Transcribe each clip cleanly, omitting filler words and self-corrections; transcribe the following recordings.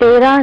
13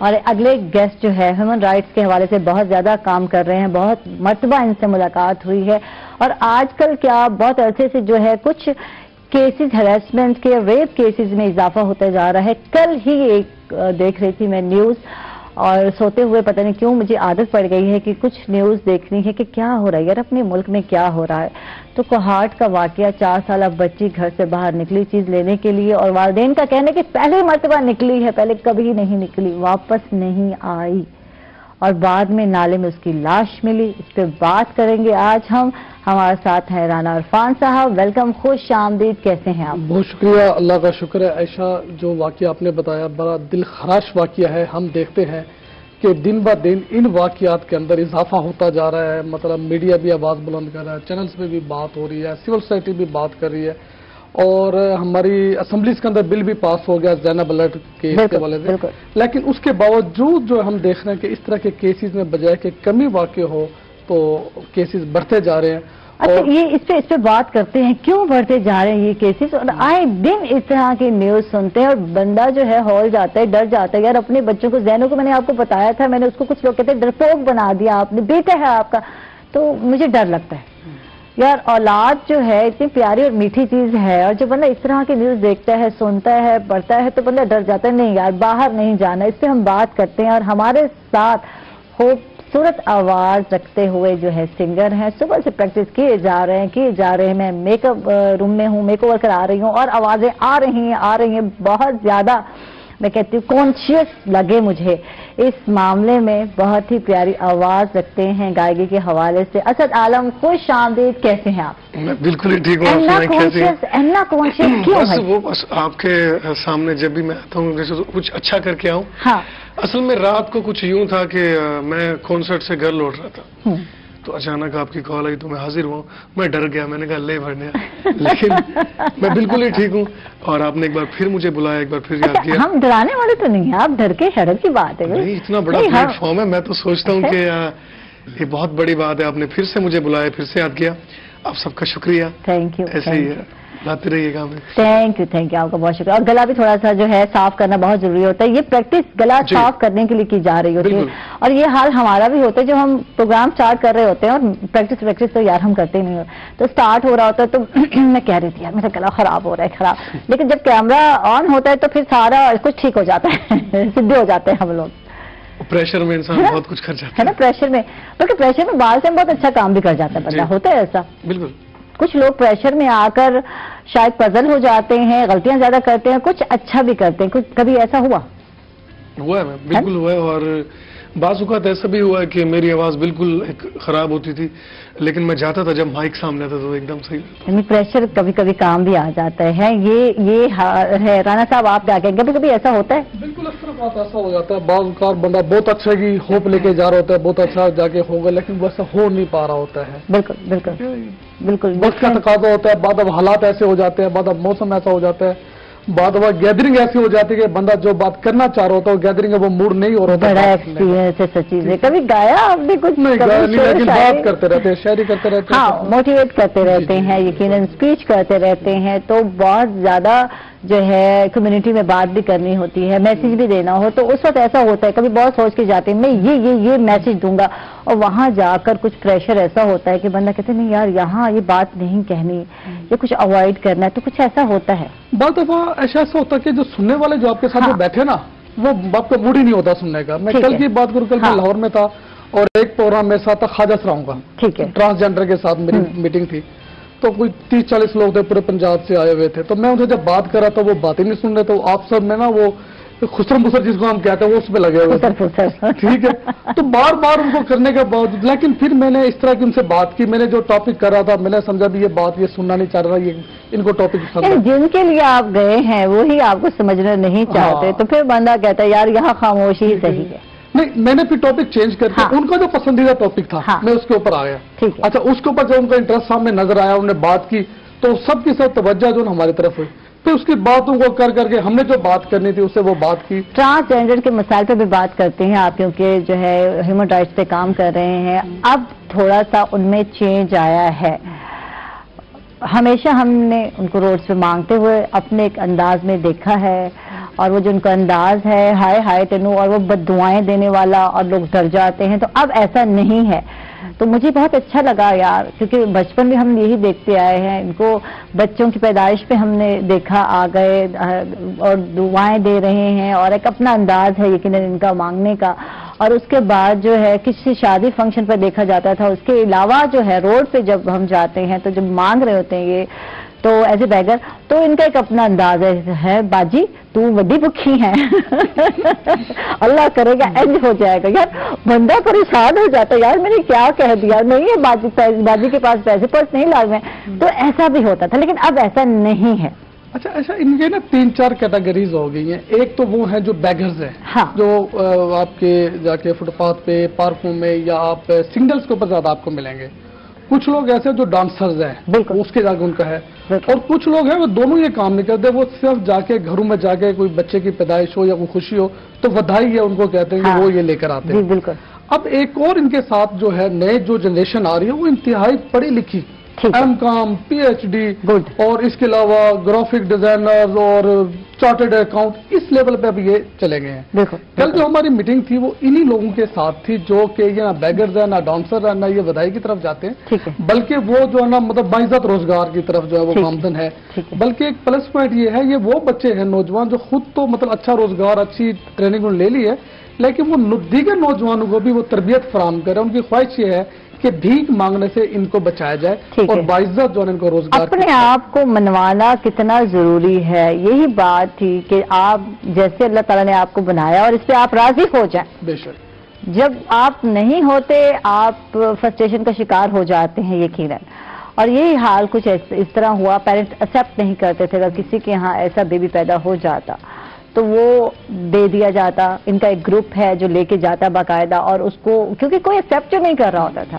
اور اگلے گیسٹ جو ہے ہیومن رائٹس کے حوالے سے بہت زیادہ کام کر رہے ہیں، بہت مرتبہ ان سے ملاقات ہوئی ہے، اور آج کل کیا بہت عرصے سے جو ہے کچھ کیسز ہراسمنٹ کے، ریپ کیسز میں اضافہ ہوتا جا رہا ہے۔ کل ہی ایک دیکھ رہی تھی میں نیوز، اور سوتے ہوئے پتہ نہیں کیوں مجھے عادت پڑ گئی ہے کہ کچھ نیوز دیکھنی ہے کہ کیا ہو رہا ہے یار، اپنے ملک میں کیا ہو رہا ہے۔ تو کوہاٹ کا واقعہ، 4 سالہ بچی گھر سے باہر نکلی چیز لینے کے لیے، اور والدین کا کہنا ہے کہ پہلی مرتبہ نکلی ہے، پہلے کبھی نہیں نکلی، واپس نہیں آئی، اور بعد میں نالے میں اس کی لاش ملی۔ اس پہ بات کریں گے آج ہم۔ ہمارے ساتھ ہیں رانا عرفان صاحب، ویلکم، خوش آمدید، کیسے ہیں آپ؟ بہت شکریہ، اللہ کا شکر ہے عائشہ، جو واقعہ آپ نے بتایا بڑا دل خراش واقعہ ہے۔ ہم دیکھتے ہیں کہ دن بہ دن ان واقعات کے اندر اضافہ ہوتا جا رہا ہے، مطلب میڈیا بھی آواز بلند کر رہا ہے، چینلز پہ بھی بات ہو رہی ہے، سول سوسائٹی بھی بات کر رہی ہے، اور ہماری اسمبلیز کے اندر بل بھی پاس ہو گیا زینب الرٹ کیس کے حوالے سے، لیکن اس کے باوجود جو ہم دیکھ رہے ہیں کہ اس طرح کے کیسز میں بجائے کہ کمی واقع ہو تو کیسز بڑھتے جا رہے ہیں۔ اچھا، یہ اس پہ بات کرتے ہیں کیوں بڑھتے جا رہے ہیں یہ کیسز، اور آئے دن اس طرح کی نیوز سنتے ہیں اور بندہ جو ہے ہول جاتا ہے، ڈر جاتا ہے یار اپنے بچوں کو۔ زینو کو میں نے آپ کو بتایا تھا، میں نے اس کو کچھ لوگ کہتے ہیں ڈرپوک بنا دیا آپ نے، بیٹا ہے آپ کا، تو مجھے ڈر لگتا ہے یار، اولاد جو ہے اتنی پیاری اور میٹھی چیز ہے، اور جب بندہ اس طرح کی نیوز دیکھتا ہے، سنتا ہے، پڑھتا ہے تو بندہ ڈر جاتا ہے، نہیں یار باہر نہیں جانا۔ اس پہ ہم بات کرتے ہیں، اور ہمارے ساتھ خوبصورت آواز رکھتے ہوئے جو ہے سنگر ہیں، صبح سے پریکٹس کیے جا رہے ہیں۔ میں میک اپ روم میں ہوں، میک اوور کرا رہی ہوں، اور آوازیں آ رہی ہیں بہت زیادہ، میں کہتی ہوں کانشیس لگے مجھے اس معاملے میں۔ بہت ہی پیاری آواز رکھتے ہیں گائیکی کے حوالے سے، اسد عالم، خوش آمدید، کیسے ہیں آپ؟ میں بالکل ہی ٹھیک ہوں، اینا کانشیس کیوں ہے؟ وہ بس آپ کے سامنے جب بھی میں آتا ہوں کچھ اچھا کر کے آؤں۔ ہاں، اصل میں رات کو کچھ یوں تھا کہ میں کنسرٹ سے گھر لوٹ رہا تھا، تو اچانک آپ کی کال آئی تو میں حاضر ہوا، میں ڈر گیا، میں نے کہا لے بھرنے، لیکن میں بالکل ہی ٹھیک ہوں، اور آپ نے ایک بار پھر مجھے بلایا، ایک بار پھر یاد کیا۔ ہم ڈرانے والے تو نہیں ہیں، آپ ڈر کے شرم کی بات ہے نہیں، اتنا بڑا پلیٹ فارم ہے، میں تو سوچتا ہوں کہ یہ بہت بڑی بات ہے، آپ نے پھر سے مجھے بلایا، پھر سے یاد کیا، آپ سب کا شکریہ۔ تھینک یو، ایسے ہی ہے، لاتے رہیے گا ہمیں۔ تھینک یو، آپ کا بہت شکریہ۔ اور گلا بھی تھوڑا سا جو ہے صاف کرنا بہت ضروری ہوتا ہے، یہ پریکٹس گلا صاف کرنے کے لیے کی جا رہی ہوتی ہے، اور یہ حال ہمارا بھی ہوتا ہے جب ہم پروگرام سٹارٹ کر رہے ہوتے ہیں، اور پریکٹس تو یار ہم کرتے ہی نہیں ہو، تو سٹارٹ ہو رہا ہوتا ہے تو میں کہہ رہی تھی یار میرا گلا خراب ہو رہا ہے، خراب، لیکن جب کیمرہ آن ہوتا ہے تو پھر سارا کچھ ٹھیک ہو جاتا ہے، سدھے ہو جاتے ہیں ہم لوگ۔ پریشر میں انسان بہت کچھ کر جاتا ہے نا، پریشر میں، بلکہ پریشر میں بعض سے بہت اچھا کام بھی کر جاتا ہے بندہ، ہوتا ہے ایسا؟ بالکل، کچھ لوگ پریشر میں آ کر شاید پزل ہو جاتے ہیں، غلطیاں زیادہ کرتے ہیں، کچھ اچھا بھی کرتے ہیں، کبھی ایسا ہوا ہے؟ بالکل ہوا ہے، اور بعض اوقات ایسا بھی ہوا ہے کہ میری آواز بالکل خراب ہوتی تھی، لیکن میں جاتا تھا جب مائک سامنے تھا تو ایک دم صحیح، یعنی پریشر کبھی کبھی کام بھی آ جاتا ہے۔ یہ ہے رانا صاحب، آپ کیا کہیں، کبھی کبھی ایسا ہوتا ہے؟ بالکل اس طرح بات ایسا ہو جاتا ہے، بعض اوقات بندہ بہت اچھا کی ہوپ لے کے جا رہا ہوتا ہے، بہت اچھا جا کے ہوگا، لیکن وہ ایسا ہو نہیں پا رہا ہوتا ہے۔ بالکل وقت کا تقاضا ہوتا ہے، بعد اب حالات ایسے ہو جاتے ہیں، بعد اب موسم ایسا ہو جاتا ہے، بعد اب گیدرنگ ایسی ہو جاتی ہے کہ بندہ جو بات کرنا چاہ رہا ہوتا ہے گیدرنگ وہ موڈ نہیں ہو رہا ہوتا۔ بڑا ایکسپیرینس ہے سچی سے، کبھی گایا آپ نے کچھ؟ لیکن بات کرتے رہتے ہیں، شاعری کرتے رہتے ہیں، ہاں، موٹیویٹ کرتے رہتے ہیں، یقیناً اسپیچ کرتے رہتے ہیں، تو بہت زیادہ جو ہے کمیونٹی میں بات بھی کرنی ہوتی ہے، میسیج بھی دینا ہو، تو اس وقت ایسا ہوتا ہے، کبھی بہت سوچ کے جاتے ہیں میں یہ میسیج دوں گا، اور وہاں جا کر کچھ پریشر ایسا ہوتا ہے کہ بندہ کہتے ہیں نہیں یار یہاں یہ بات نہیں کہنی، یہ کچھ اوائڈ کرنا ہے، تو کچھ ایسا ہوتا ہے۔ بعض دفعہ ایسا ہوتا ہے کہ جو سننے والے جو آپ کے ساتھ بیٹھے نا، وہ بات کا موڈ ہی نہیں ہوتا سننے کا۔ میں کل کی بات کروں، کل میں لاہور میں تھا، اور ایک پروگرام میرے ساتھ تھا خواجہ سراؤں کا، ٹرانسجینڈر کے ساتھ میری میٹنگ تھی، تو کوئی 30-40 لوگ تھے، پورے پنجاب سے آئے ہوئے تھے، تو میں انہیں جب بات کر رہا تھا وہ باتیں نہیں سن رہے، تو آپ سب میں نا وہ خسر مسر جس کو ہم کہتے ہیں وہ اس پہ لگے ہوئے تھے، ٹھیک ہے، تو بار بار ان کو کرنے کے باوجود، لیکن پھر میں نے اس طرح کی ان سے بات کی، میں نے جو ٹاپک کر رہا تھا میں نے سمجھا بھی یہ بات یہ سننا نہیں چاہ رہا، یہ ان کو ٹاپک سمجھا، جن کے لیے آپ گئے ہیں وہی آپ کو سمجھنا نہیں چاہتے، تو پھر بندہ کہتا ہے یار یہاں خاموشی ہی صحیح ہے۔ نہیں، میں نے پھر ٹاپک چینج کر کے ان کا جو پسندیدہ ٹاپک تھا میں اس کے اوپر آ گیا، اچھا اس کے اوپر جب ان کا انٹرسٹ سامنے نظر آیا، انہوں نے بات کی، تو سب کی سب توجہ جو ہماری طرف ہوئی، پھر اس کی باتوں کو کر کے ہم نے جو بات کرنی تھی اس سے وہ بات کی۔ ٹرانسجینڈر کے مسائل پہ بھی بات کرتے ہیں آپ، کیونکہ جو ہے ہیومن رائٹس پہ کام کر رہے ہیں، اب تھوڑا سا ان میں چینج آیا ہے۔ ہمیشہ ہم نے ان کو روڈ پہ مانگتے ہوئے اپنے ایک انداز میں دیکھا ہے، اور وہ جو ان کا انداز ہے ہائے ہائے تینو، اور وہ بددعائیں دینے والا اور لوگ ڈر جاتے ہیں، تو اب ایسا نہیں ہے. تو مجھے بہت اچھا لگا یار، کیونکہ بچپن میں ہم یہی دیکھتے آئے ہیں، ان کو بچوں کی پیدائش پہ ہم نے دیکھا آ گئے اور دعائیں دے رہے ہیں، اور ایک اپنا انداز ہے یقیناً ان کا مانگنے کا. اور اس کے بعد جو ہے کسی شادی فنکشن پر دیکھا جاتا تھا، اس کے علاوہ جو ہے روڈ پہ جب ہم جاتے ہیں تو جب مانگ رہے ہوتے ہیں یہ تو ایز اے بیگر، تو ان کا ایک اپنا انداز ہے باجی تو وڈی بکھی ہے. اللہ کرے گا اینج ہو جائے گا یار، بندہ پریشان ہو جاتا ہے یار میں نے کیا کہہ دیا، نہیں ہے باجی کے پاس پیسے پرس نہیں لازم ہے. تو ایسا بھی ہوتا تھا، لیکن اب ایسا نہیں ہے. اچھا ان کے نا 3-4 کیٹیگریز ہو گئی ہیں. ایک تو وہ ہیں جو بیگرز ہیں، ہاں، جو آپ کے جا کے فٹ پاتھ پہ، پارکوں میں، یا آپ سنگلز کے اوپر زیادہ آپ کو ملیں گے. کچھ لوگ ایسے جو ڈانسرز ہیں، بالکل اس کے جاگے ان کا ہے. اور کچھ لوگ ہیں وہ دونوں یہ کام نہیں کرتے، وہ صرف جا کے گھروں میں جا کے کوئی بچے کی پیدائش ہو یا کوئی خوشی ہو تو بدھائی ہے ان کو کہتے ہیں کہ وہ یہ لے کر آتے ہیں. بالکل. اب ایک اور ان کے ساتھ جو ہے نئے جو جنریشن آ رہی ہے وہ انتہائی پڑھی لکھی، ایم کام، پی ایچ ڈی، اور اس کے علاوہ گرافک ڈیزائنر اور چارٹرڈ اکاؤنٹ، اس لیول پہ اب یہ چلے گئے ہیں. کل جو ہماری میٹنگ تھی وہ انہی لوگوں کے ساتھ تھی جو کہ یہ نہ بیگرز ہیں، نہ ڈانسر ہیں، نہ یہ بدائی کی طرف جاتے ہیں، بلکہ وہ جو ہے نا مطلب باعزت روزگار کی طرف جو ہے وہ گامزن ہے. بلکہ ایک پلس پوائنٹ یہ ہے، یہ وہ بچے ہیں نوجوان جو خود تو مطلب اچھا روزگار، اچھی ٹریننگ لے لی ہے، لیکن وہ دیگر نوجوانوں کو بھی وہ تربیت فراہم کرے. ان کی خواہش یہ ہے کہ بھیک مانگنے سے ان کو بچایا جائے اور باعزت جو ان کو روزگار. اپنے آپ کو منوانا کتنا ضروری ہے، یہی بات تھی کہ آپ جیسے اللہ تعالیٰ نے آپ کو بنایا اور اس پہ آپ راضی ہو جائیں. بے شک جب آپ نہیں ہوتے آپ فرسٹریشن کا شکار ہو جاتے ہیں یقیناً. اور یہی حال کچھ اس طرح ہوا، پیرنٹس ایکسیپٹ نہیں کرتے تھے. اگر کسی کے ہاں ایسا بیبی پیدا ہو جاتا تو وہ دے دیا جاتا. ان کا ایک گروپ ہے جو لے کے جاتا باقاعدہ، اور اس کو کیونکہ کوئی ایکسیپٹ نہیں کر رہا ہوتا تھا.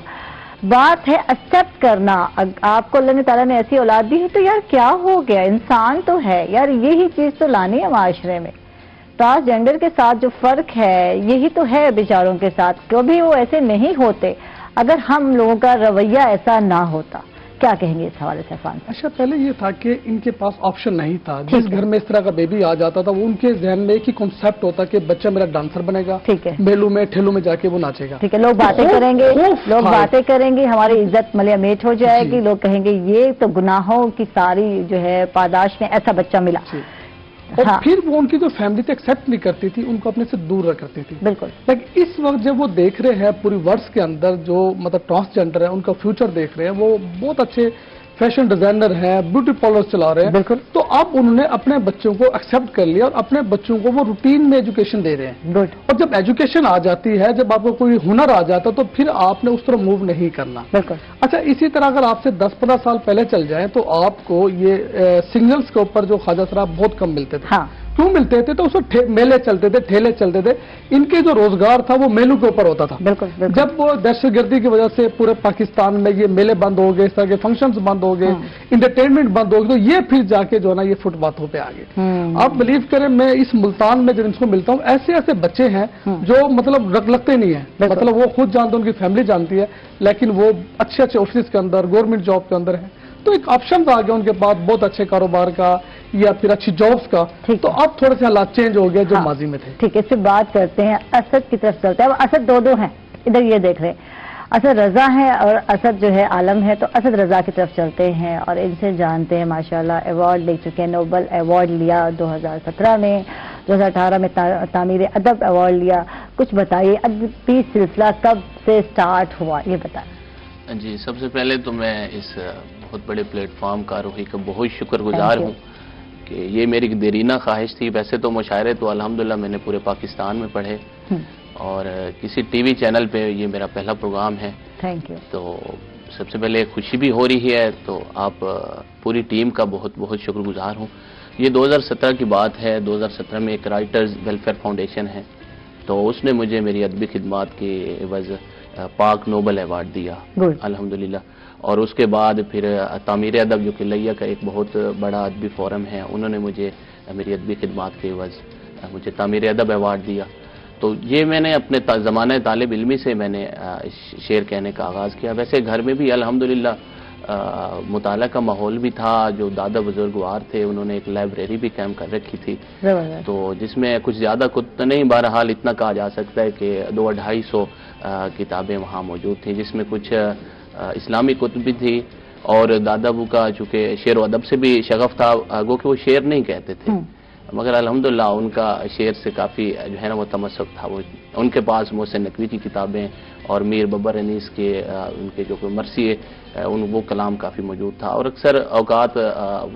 بات ہے ایکسیپٹ کرنا. آپ کو اللہ تعالیٰ نے ایسی اولاد دی ہے تو یار کیا ہو گیا، انسان تو ہے یار، یہی چیز تو لانی ہے معاشرے میں. ٹرانسجینڈر کے ساتھ جو فرق ہے یہی تو ہے بیچاروں کے ساتھ، کبھی وہ ایسے نہیں ہوتے اگر ہم لوگوں کا رویہ ایسا نہ ہوتا. کیا کہیں گے اس حوالے سے عرفان؟ اچھا، پہلے یہ تھا کہ ان کے پاس آپشن نہیں تھا. جس گھر میں اس طرح کا بیبی آ جاتا تھا وہ ان کے ذہن میں ایک ہی کانسیپٹ ہوتا کہ بچہ میرا ڈانسر بنے گا، میلوں میں ٹھیلوں میں جا کے وہ ناچے گا. ٹھیک ہے، لوگ باتیں کریں گے، ہماری عزت ملیا میٹ ہو جائے گی. لوگ کہیں گے یہ تو گناہوں کی ساری جو ہے پاداش میں ایسا بچہ ملا. اور پھر وہ ان کی جو فیملی تھی ایکسیپٹ نہیں کرتی تھی، ان کو اپنے سے دور رکھ کرتی تھی. بالکل. لیکن اس وقت جب وہ دیکھ رہے ہیں پوری ورلڈ کے اندر جو مطلب ٹرانسجینڈر ہے ان کا فیوچر دیکھ رہے ہیں، وہ بہت اچھے فیشن ڈیزائنر ہیں، بیوٹی پارلر چلا رہے ہیں. بالکل. تو اب انہوں نے اپنے بچوں کو ایکسیپٹ کر لیا اور اپنے بچوں کو وہ روٹین میں ایجوکیشن دے رہے ہیں. اور جب ایجوکیشن آ جاتی ہے، جب آپ کو کوئی ہنر آ جاتا تو پھر آپ نے اس طرح موو نہیں کرنا. بالکل. اچھا، اسی طرح اگر آپ سے 10-15 سال پہلے چل جائیں تو آپ کو یہ سنگلز کے اوپر جو خواجہ سراب بہت کم ملتے تھے. کیوں ملتے تھے؟ تو اس وقت میلے چلتے تھے، ٹھیلے چلتے تھے. ان کے جو روزگار تھا وہ میلوں کے اوپر ہوتا تھا. جب وہ دہشت گردی کی وجہ سے پورے پاکستان میں یہ میلے بند ہو گئے، اس طرح کے فنکشنز بند ہو گئے، انٹرٹینمنٹ بند ہو گئی، تو یہ پھر جا کے جو ہے نا یہ فٹ پاتھوں پہ آ گئے. آپ بلیو کریں، میں اس ملتان میں جب ان کو ملتا ہوں ایسے بچے ہیں جو مطلب لگتے نہیں ہیں، مطلب وہ خود جانتے، ان کی فیملی جانتی ہے، لیکن وہ اچھے آفس کے اندر، گورنمنٹ جاب کے اندر ہیں. تو ایک آپشن آ گیا ان کے پاس بہت اچھے کاروبار کا یا پھر اچھی جابس کا. تو اب تھوڑے سے حالات چینج ہو گئے جو ماضی میں تھے. ٹھیک ہے، اس سے بات کرتے ہیں. اسد کی طرف چلتا ہے. اسد دو ہیں ادھر، یہ دیکھ رہے ہیں. اسد رضا ہے اور اسد جو ہے عالم ہے. تو اسد رضا کی طرف چلتے ہیں اور ان سے جانتے ہیں. ماشاءاللہ ایوارڈ لے چکے ہیں، نوبل ایوارڈ لیا 2017 میں، 2018 میں تعمیر ادب ایوارڈ لیا. کچھ بتائیے ادبی سلسلہ کب سے سٹارٹ ہوا یہ بتائیں. جی، سب سے پہلے تو میں اس بہت بڑے پلیٹ فارم کا روحی کا بہت شکر گزار ہوں کہ یہ میری دیرینہ خواہش تھی. ویسے تو مشاعرے تو الحمدللہ میں نے پورے پاکستان میں پڑھے اور کسی ٹی وی چینل پہ یہ میرا پہلا پروگرام ہے. Thank you. تو سب سے پہلے خوشی بھی ہو رہی ہے، تو آپ پوری ٹیم کا بہت بہت شکر گزار ہوں. یہ 2017 کی بات ہے. 2017 میں ایک رائٹرز ویلفیئر فاؤنڈیشن ہے، تو اس نے مجھے میری ادبی خدمات کی عوض پاک نوبل ایوارڈ دیا الحمدللہ. اور اس کے بعد پھر تعمیر ادب جو کہ لیا کا ایک بہت بڑا ادبی فورم ہے، انہوں نے مجھے میری ادبی خدمات کے عوض مجھے تعمیر ادب ایوارڈ دیا. تو یہ میں نے اپنے زمانہ طالب علمی سے میں نے شعر کہنے کا آغاز کیا. ویسے گھر میں بھی الحمدللہ مطالعہ کا ماحول بھی تھا. جو دادا بزرگوار تھے انہوں نے ایک لائبریری بھی قائم کر رکھی تھی, تو جس میں کچھ زیادہ کتب نہیں, بہرحال اتنا کہا جا سکتا ہے کہ 200-250 کتابیں وہاں موجود تھیں, جس میں کچھ اسلامی کتب بھی تھی. اور دادا ابو کا چونکہ شعر و ادب سے بھی شغف تھا, گو کہ وہ شعر نہیں کہتے تھے, مگر الحمدللہ ان کا شعر سے کافی جو ہے نا وہ تمسک تھا. وہ ان کے پاس محسن نقوی کی کتابیں اور میر ببر انیس کے ان کے جو مرثیے وہ کلام کافی موجود تھا. اور اکثر اوقات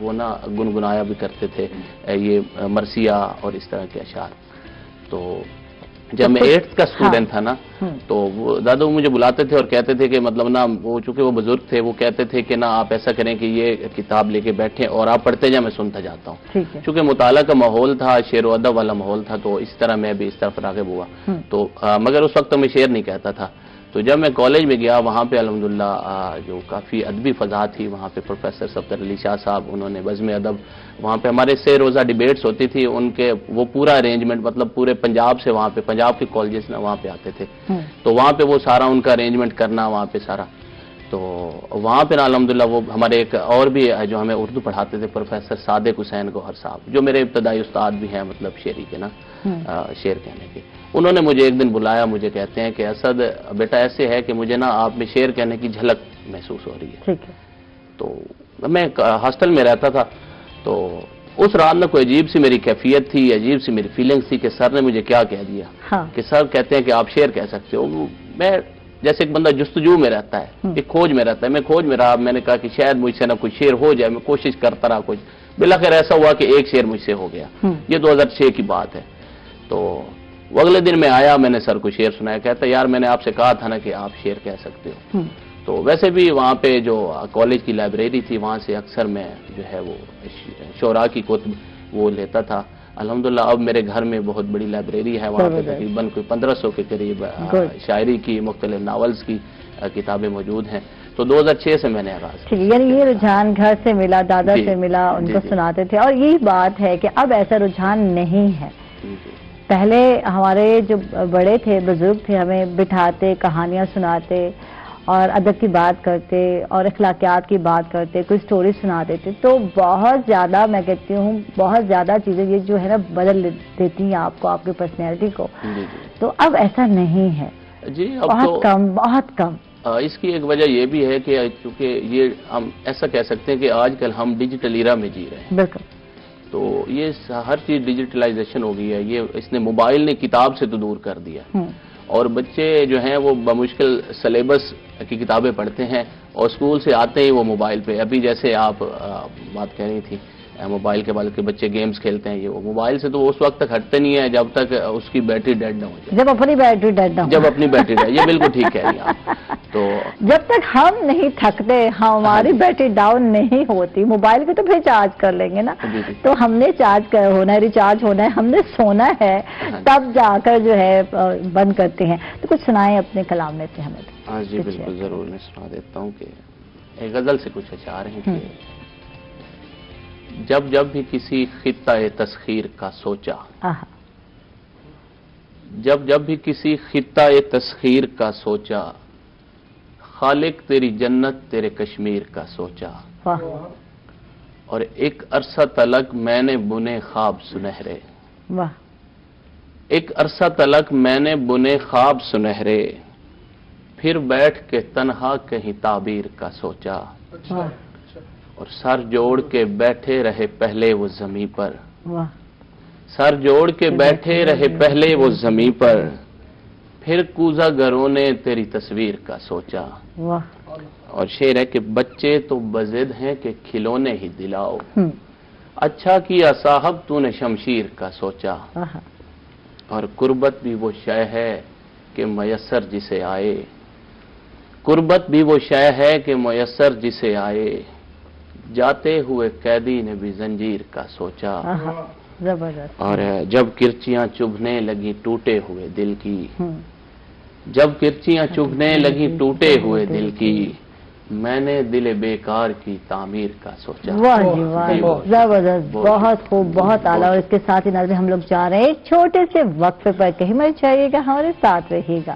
وہ نا گنگنایا بھی کرتے تھے یہ مرثیہ اور اس طرح کے اشعار. تو جب میں 8th کا اسٹوڈنٹ تھا نا, تو وہ دادا مجھے بلاتے تھے اور کہتے تھے کہ مطلب نا وہ چونکہ وہ بزرگ تھے, وہ کہتے تھے کہ نا آپ ایسا کریں کہ یہ کتاب لے کے بیٹھیں اور آپ پڑھتے جائیں, میں سنتا جاتا ہوں. چونکہ مطالعہ کا ماحول تھا, شعر و ادب والا ماحول تھا, تو اس طرح میں بھی اس طرف راغب ہوا. تو مگر اس وقت میں شعر نہیں کہتا تھا. تو جب میں کالج میں گیا وہاں پہ الحمدللہ جو کافی ادبی فضا تھی, وہاں پہ پروفیسر صفدر علی شاہ صاحب انہوں نے بزم ادب, وہاں پہ ہمارے سے روزہ ڈیبیٹس ہوتی تھی, ان کے وہ پورا ارینجمنٹ مطلب پورے پنجاب سے وہاں پہ پنجاب کے کالجز نا وہاں پہ آتے تھے, تو وہاں پہ وہ سارا ان کا ارینجمنٹ کرنا وہاں پہ سارا. تو وہاں پہ نا الحمدللہ وہ ہمارے ایک اور بھی جو ہمیں اردو پڑھاتے تھے پروفیسر صادق حسین گوہر صاحب, جو میرے ابتدائی استاد بھی ہیں مطلب شعری کے نا, شعر کہنے کے. انہوں نے مجھے ایک دن بلایا, مجھے کہتے ہیں کہ اسد بیٹا ایسے ہے کہ مجھے نا آپ میں شعر کہنے کی جھلک محسوس ہو رہی ہے. تو میں ہاسٹل میں رہتا تھا, تو اس رات میں کوئی عجیب سی میری کیفیت تھی, عجیب سی میری فیلنگس تھی کہ سر نے مجھے کیا کہہ دیا کہ سر کہتے ہیں کہ آپ شعر کہہ سکتے ہو. میں جیسے ایک بندہ جستجو میں رہتا ہے, ایک کھوج میں رہتا ہے, میں کھوج میں رہا. میں نے کہا کہ شاید مجھ سے نہ کوئی شعر ہو جائے, میں کوشش کرتا رہا کچھ, بالآخر ایسا ہوا کہ ایک شعر مجھ سے ہو گیا. یہ 2006 کی بات ہے. تو وہ اگلے دن میں آیا, میں نے سر کو شعر سنایا, کہتا یار میں نے آپ سے کہا تھا نا کہ آپ شعر کہہ سکتے ہو. تو ویسے بھی وہاں پہ جو کالج کی لائبریری تھی وہاں سے اکثر میں جو ہے وہ شعراء کی کتب وہ لیتا تھا. الحمدللہ اب میرے گھر میں بہت بڑی لائبریری ہے, وہاں پہ تقریباً کوئی 1500 کے قریب شاعری کی مختلف ناولز کی کتابیں موجود ہیں. تو 2006 سے میں نے آغاز کیا. یعنی یہ رجحان گھر سے ملا, دادا سے ملا, ان کو سناتے تھے. اور یہی بات ہے کہ اب ایسا رجحان نہیں ہے. پہلے ہمارے جو بڑے تھے, بزرگ تھے, ہمیں بٹھاتے, کہانیاں سناتے اور ادب کی بات کرتے اور اخلاقیات کی بات کرتے, کوئی سٹوری سنا دیتے. تو بہت زیادہ میں کہتی ہوں بہت زیادہ چیزیں یہ جو ہے نا بدل دیتی ہیں آپ کو, آپ کی پرسنالٹی کو. تو اب ایسا نہیں ہے, بہت کم, بہت کم. اس کی ایک وجہ یہ بھی ہے کہ چونکہ یہ ہم ایسا کہہ سکتے ہیں کہ آج کل ہم ڈیجیٹل ایرا میں جی رہے ہیں. بالکل. تو یہ ہر چیز ڈیجیٹلائزیشن ہو گئی ہے. یہ اس نے موبائل نے کتاب سے تو دور کر دیا, اور بچے جو ہیں وہ بمشکل سلیبس کی کتابیں پڑھتے ہیں اور اسکول سے آتے ہی وہ موبائل پہ. ابھی جیسے آپ بات کہہ رہی تھی موبائل کے بارے کے بچے گیمز کھیلتے ہیں, یہ وہ موبائل سے تو وہ اس وقت تک ہٹتے نہیں ہیں جب تک اس کی بیٹری ڈیڈ نہ ہو جائے. جب اپنی بیٹری ڈیڈ نہ ہو, جب اپنی بیٹری ڈیڈ, یہ بالکل ٹھیک کہہ رہی ہیں آپ. تو جب تک ہم نہیں تھکتے, ہماری بیٹری ڈاؤن نہیں ہوتی, موبائل کو تو پھر چارج کر لیں گے نا. تو ہم نے چارج ہونا ہے, ریچارج ہونا ہے, ہم نے سونا ہے, تب جا کر جو ہے بند کرتے ہیں. تو کچھ سنائیں اپنے کلام میں سے ہمیں. ہاں جی بالکل ضرور, میں سنا دیتا ہوں کہ ایک غزل سے کچھ اشعار ہیں کہ جب جب بھی کسی خطہ تسخیر کا سوچا, جب جب بھی کسی خطہ تسخیر کا سوچا, خالق تیری جنت تیرے کشمیر کا سوچا, اور ایک عرصہ تلک میں نے بنے خواب سنہرے, ایک عرصہ تلک میں نے بنے خواب سنہرے, پھر بیٹھ کے تنہا کہیں تعبیر کا سوچا, اور سر جوڑ کے بیٹھے رہے پہلے وہ زمین پر, سر جوڑ کے بیٹھے رہے پہلے وہ زمین پر, پھر کوزہ گروں نے تیری تصویر کا سوچا. اور شعر ہے کہ بچے تو بضد ہیں کہ کھلونے ہی دلاؤ, اچھا کیا صاحب تو نے شمشیر کا سوچا, اور قربت بھی وہ شے ہے کہ میسر جسے آئے, قربت بھی وہ شے ہے کہ میسر جسے آئے, جاتے ہوئے قیدی نے بھی زنجیر کا سوچا. اور جب کرچیاں چبھنے لگی ٹوٹے ہوئے دل کی, جب کرچیاں چبھنے لگی ٹوٹے ہوئے دل کی, میں نے دل بیکار کی تعمیر کا سوچا. واہ جی واہ, زبردست, بہت خوب, بہت اعلیٰ. اور اس کے ساتھ ہی ناظرین ہم لوگ جا رہے ہیں ایک چھوٹے سے وقفے پر, کہیں مت جائیے گا, ہمارے ساتھ رہیے گا.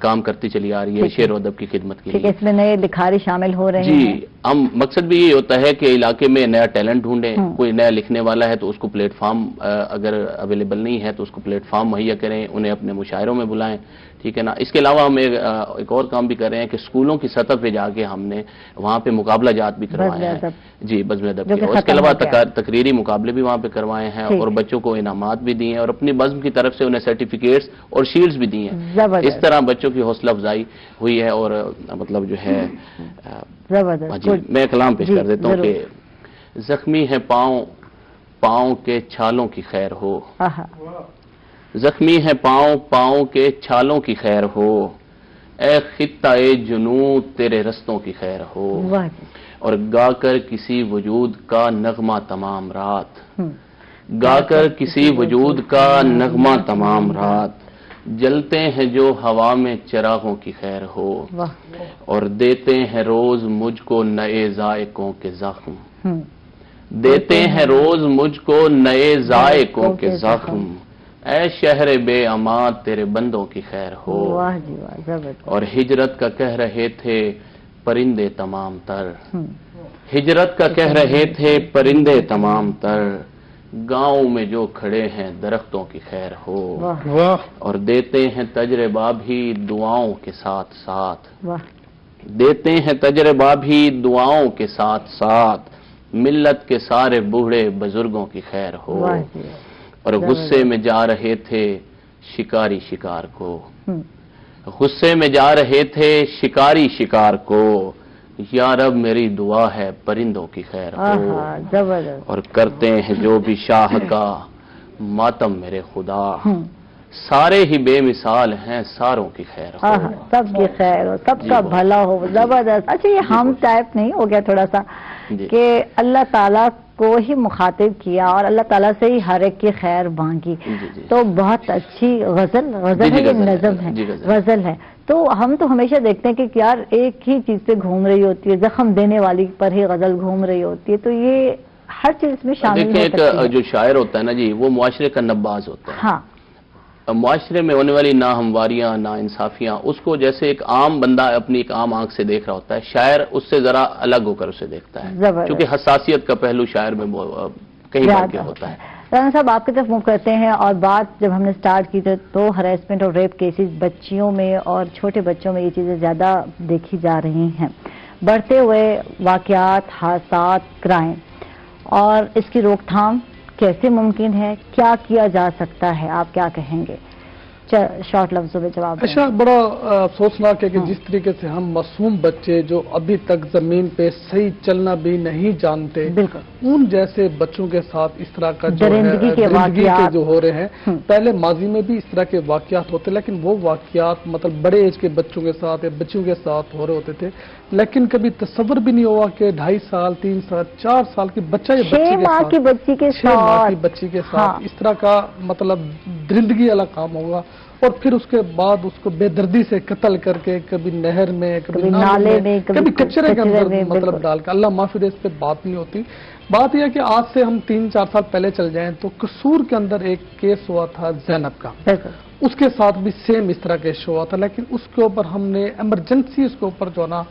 کام کرتی چلی آ رہی ہے شعر و ادب کی خدمت کے لیے. اس میں نئے لکھاری شامل ہو رہے ہیں. جی ہم مقصد بھی یہ ہوتا ہے کہ علاقے میں نیا ٹیلنٹ ڈھونڈیں. کوئی نیا لکھنے والا ہے تو اس کو پلیٹ فارم اگر اویلیبل نہیں ہے تو اس کو پلیٹ فارم مہیا کریں, انہیں اپنے مشاعروں میں بلائیں. ٹھیک ہے نا. اس کے علاوہ ہم ایک اور کام بھی کر رہے ہیں کہ اسکولوں کی سطح پہ جا کے ہم نے وہاں پہ مقابلہ جات بھی کروائے ہیں. جی بزم ادب کے. اس کے علاوہ تقریری مقابلے بھی وہاں پہ کروائے ہیں اور بچوں کو انعامات بھی دیے ہیں اور اپنی بزم کی طرف سے انہیں سرٹیفکیٹس اور شیلڈز بھی دی ہیں. اس طرح بچوں کی حوصلہ افزائی ہوئی ہے اور مطلب جو ہے جی میں کلام پیش کر دیتا ہوں کہ زخمی ہے پاؤں, پاؤں کے چھالوں کی خیر ہو. زخمی ہے پاؤں, پاؤں کے چھالوں کی خیر ہو. اے خطہ جنوں تیرے رستوں کی خیر ہو. اور گا کر کسی وجود کا نغمہ تمام رات, گا کر کسی وجود کا نغمہ تمام رات. جلتے ہیں جو ہوا میں چراغوں کی خیر ہو. اور دیتے ہیں روز مجھ کو نئے ذائقوں کے زخم, دیتے ہیں روز مجھ کو نئے ذائقوں کے زخم. اے شہر بے امان تیرے بندوں کی خیر ہو. اور ہجرت کا کہہ رہے تھے پرندے تمام تر, ہجرت کا کہہ رہے تھے پرندے تمام تر. گاؤں میں جو کھڑے ہیں درختوں کی خیر ہو. اور دیتے ہیں تجربہ بھی دعاؤں کے ساتھ ساتھ, دیتے ہیں تجربہ بھی دعاؤں کے ساتھ ساتھ. ملت کے سارے بوڑھے بزرگوں کی خیر ہو. اور غصے میں جا رہے تھے شکاری شکار کو, غصے میں جا رہے تھے شکاری شکار کو. یا رب میری دعا ہے پرندوں کی خیر ہو. اور کرتے ہیں جو بھی شاہ کا ماتم میرے خدا, سارے ہی بے مثال ہیں ساروں کی خیر ہو. سب کی خیر ہو, سب کا بھلا ہو. زبردست. اچھا یہ ہم ٹائپ نہیں ہو گیا تھوڑا سا کہ اللہ تعالیٰ کو ہی مخاطب کیا اور اللہ تعالیٰ سے ہی ہر ایک کی خیر مانگی. تو بہت اچھی غزل ہے, یہ نظم ہے, غزل ہے. تو ہم تو ہمیشہ دیکھتے ہیں کہ یار ایک ہی چیز پہ گھوم رہی ہوتی ہے, زخم دینے والی پر ہی غزل گھوم رہی ہوتی ہے. تو یہ ہر چیز میں شامل ہو سکتی ہے. ایک جو شاعر ہوتا ہے نا جی, وہ معاشرے کا نباز ہوتا ہے. ہاں, معاشرے میں ہونے والی ناہمواریاں, ناانصافیاں, اس کو جیسے ایک عام بندہ اپنی ایک عام آنکھ سے دیکھ رہا ہوتا ہے, شاعر اس سے ذرا الگ ہو کر اسے دیکھتا ہے, کیونکہ حساسیت کا پہلو شاعر میں کہیں بڑھ کے ہوتا ہے. رانا صاحب آپ کی طرف موو کرتے ہیں. اور بات جب ہم نے سٹارٹ کی تو ہراسمنٹ اور ریپ کیسز بچیوں میں اور چھوٹے بچوں میں یہ چیزیں زیادہ دیکھی جا رہی ہیں. بڑھتے ہوئے واقعات, حادثات, کرائم, اور اس کی روک تھام کیسے ممکن ہے, کیا کیا جا سکتا ہے, آپ کیا کہیں گے؟ شارٹ لفظوں میں جواب. اچھا, بڑا افسوسناک ہے کہ جس طریقے سے ہم معصوم بچے جو ابھی تک زمین پہ صحیح چلنا بھی نہیں جانتے, ان جیسے بچوں کے ساتھ اس طرح کا جو درندگی کے جو ہو رہے ہیں. پہلے ماضی میں بھی اس طرح کے واقعات ہوتے, لیکن وہ واقعات مطلب بڑے ایج کے بچوں کے ساتھ یا بچوں کے ساتھ ہو رہے ہوتے تھے, لیکن کبھی تصور بھی نہیں ہوا کہ 2.5 سال 3 سال 4 سال کی بچہ یا 6 ماہ کی بچی کے ساتھ اس طرح کا مطلب درندگی والا کام ہوگا. اور پھر اس کے بعد اس کو بے دردی سے قتل کر کے کبھی نہر میں, کبھی نالے میں, کبھی کچرے کے اندر مطلب ڈال کر, اللہ معافی دے, اس پہ بات نہیں ہوتی. بات یہ ہے کہ آج سے ہم 3-4 سال پہلے چل جائیں تو قصور کے اندر ایک کیس ہوا تھا زینب کا, اس کے ساتھ بھی سیم اس طرح کیس ہوا تھا, لیکن اس کے اوپر ہم نے ایمرجنسی اس کے اوپر جو نا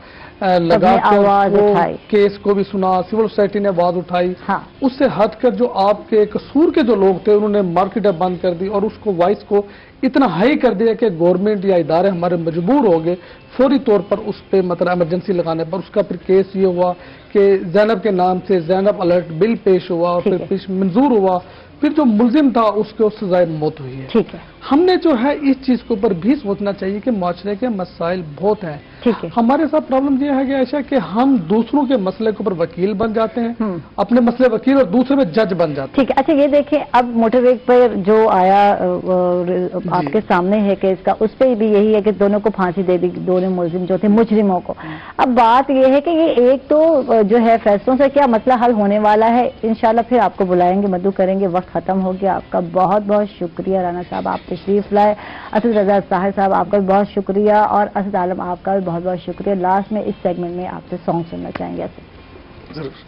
لگا کر کیس کو بھی سنا, سول سوسائٹی نے آواز اٹھائی. اس سے ہٹ کر جو آپ کے قصور کے جو لوگ تھے انہوں نے مارکیٹیں بند کر دی اور اس کو وائس کو اتنا ہائی کر دیا کہ گورنمنٹ یا ادارے ہمارے مجبور ہو گئے فوری طور پر اس پہ مطلب ایمرجنسی لگانے پر. اس کا پھر کیس یہ ہوا کہ زینب کے نام سے زینب الرٹ بل پیش ہوا اور پھر منظور ہوا. پھر جو ملزم تھا اس کے سزائے موت ہوئی ہے. ہم نے جو ہے اس چیز کے اوپر بھی سوچنا چاہیے کہ معاشرے کے مسائل بہت ہیں. ہمارے ساتھ پرابلم یہ ہے کہ ایسا کہ ہم دوسروں کے مسئلے کے اوپر وکیل بن جاتے ہیں, اپنے مسئلے وکیل اور دوسرے میں جج بن جاتے ہیں. اچھا یہ دیکھیں, اب موٹر وے پر جو آیا آپ کے سامنے ہے کیس کا, اس پہ بھی یہی ہے کہ دونوں کو پھانسی دے دی, دونوں ملزم جو تھے مجرموں کو. اب بات یہ ہے کہ یہ ایک تو جو ہے فیصلوں سے کیا مسئلہ حل ہونے والا ہے, انشاءاللہ پھر آپ کو بلائیں گے, مدعو کریں گے. وقت ختم ہو گیا. آپ کا بہت بہت شکریہ رانا صاحب, آپ تشریف لائے. اسد رضا طاہر صاحب آپ کا بھی بہت شکریہ, اور اسد عالم آپ کا بھی بہت بہت شکریہ. لاسٹ میں اس سیگمنٹ میں آپ سے سانگ سننا چاہیں گے. ضرور.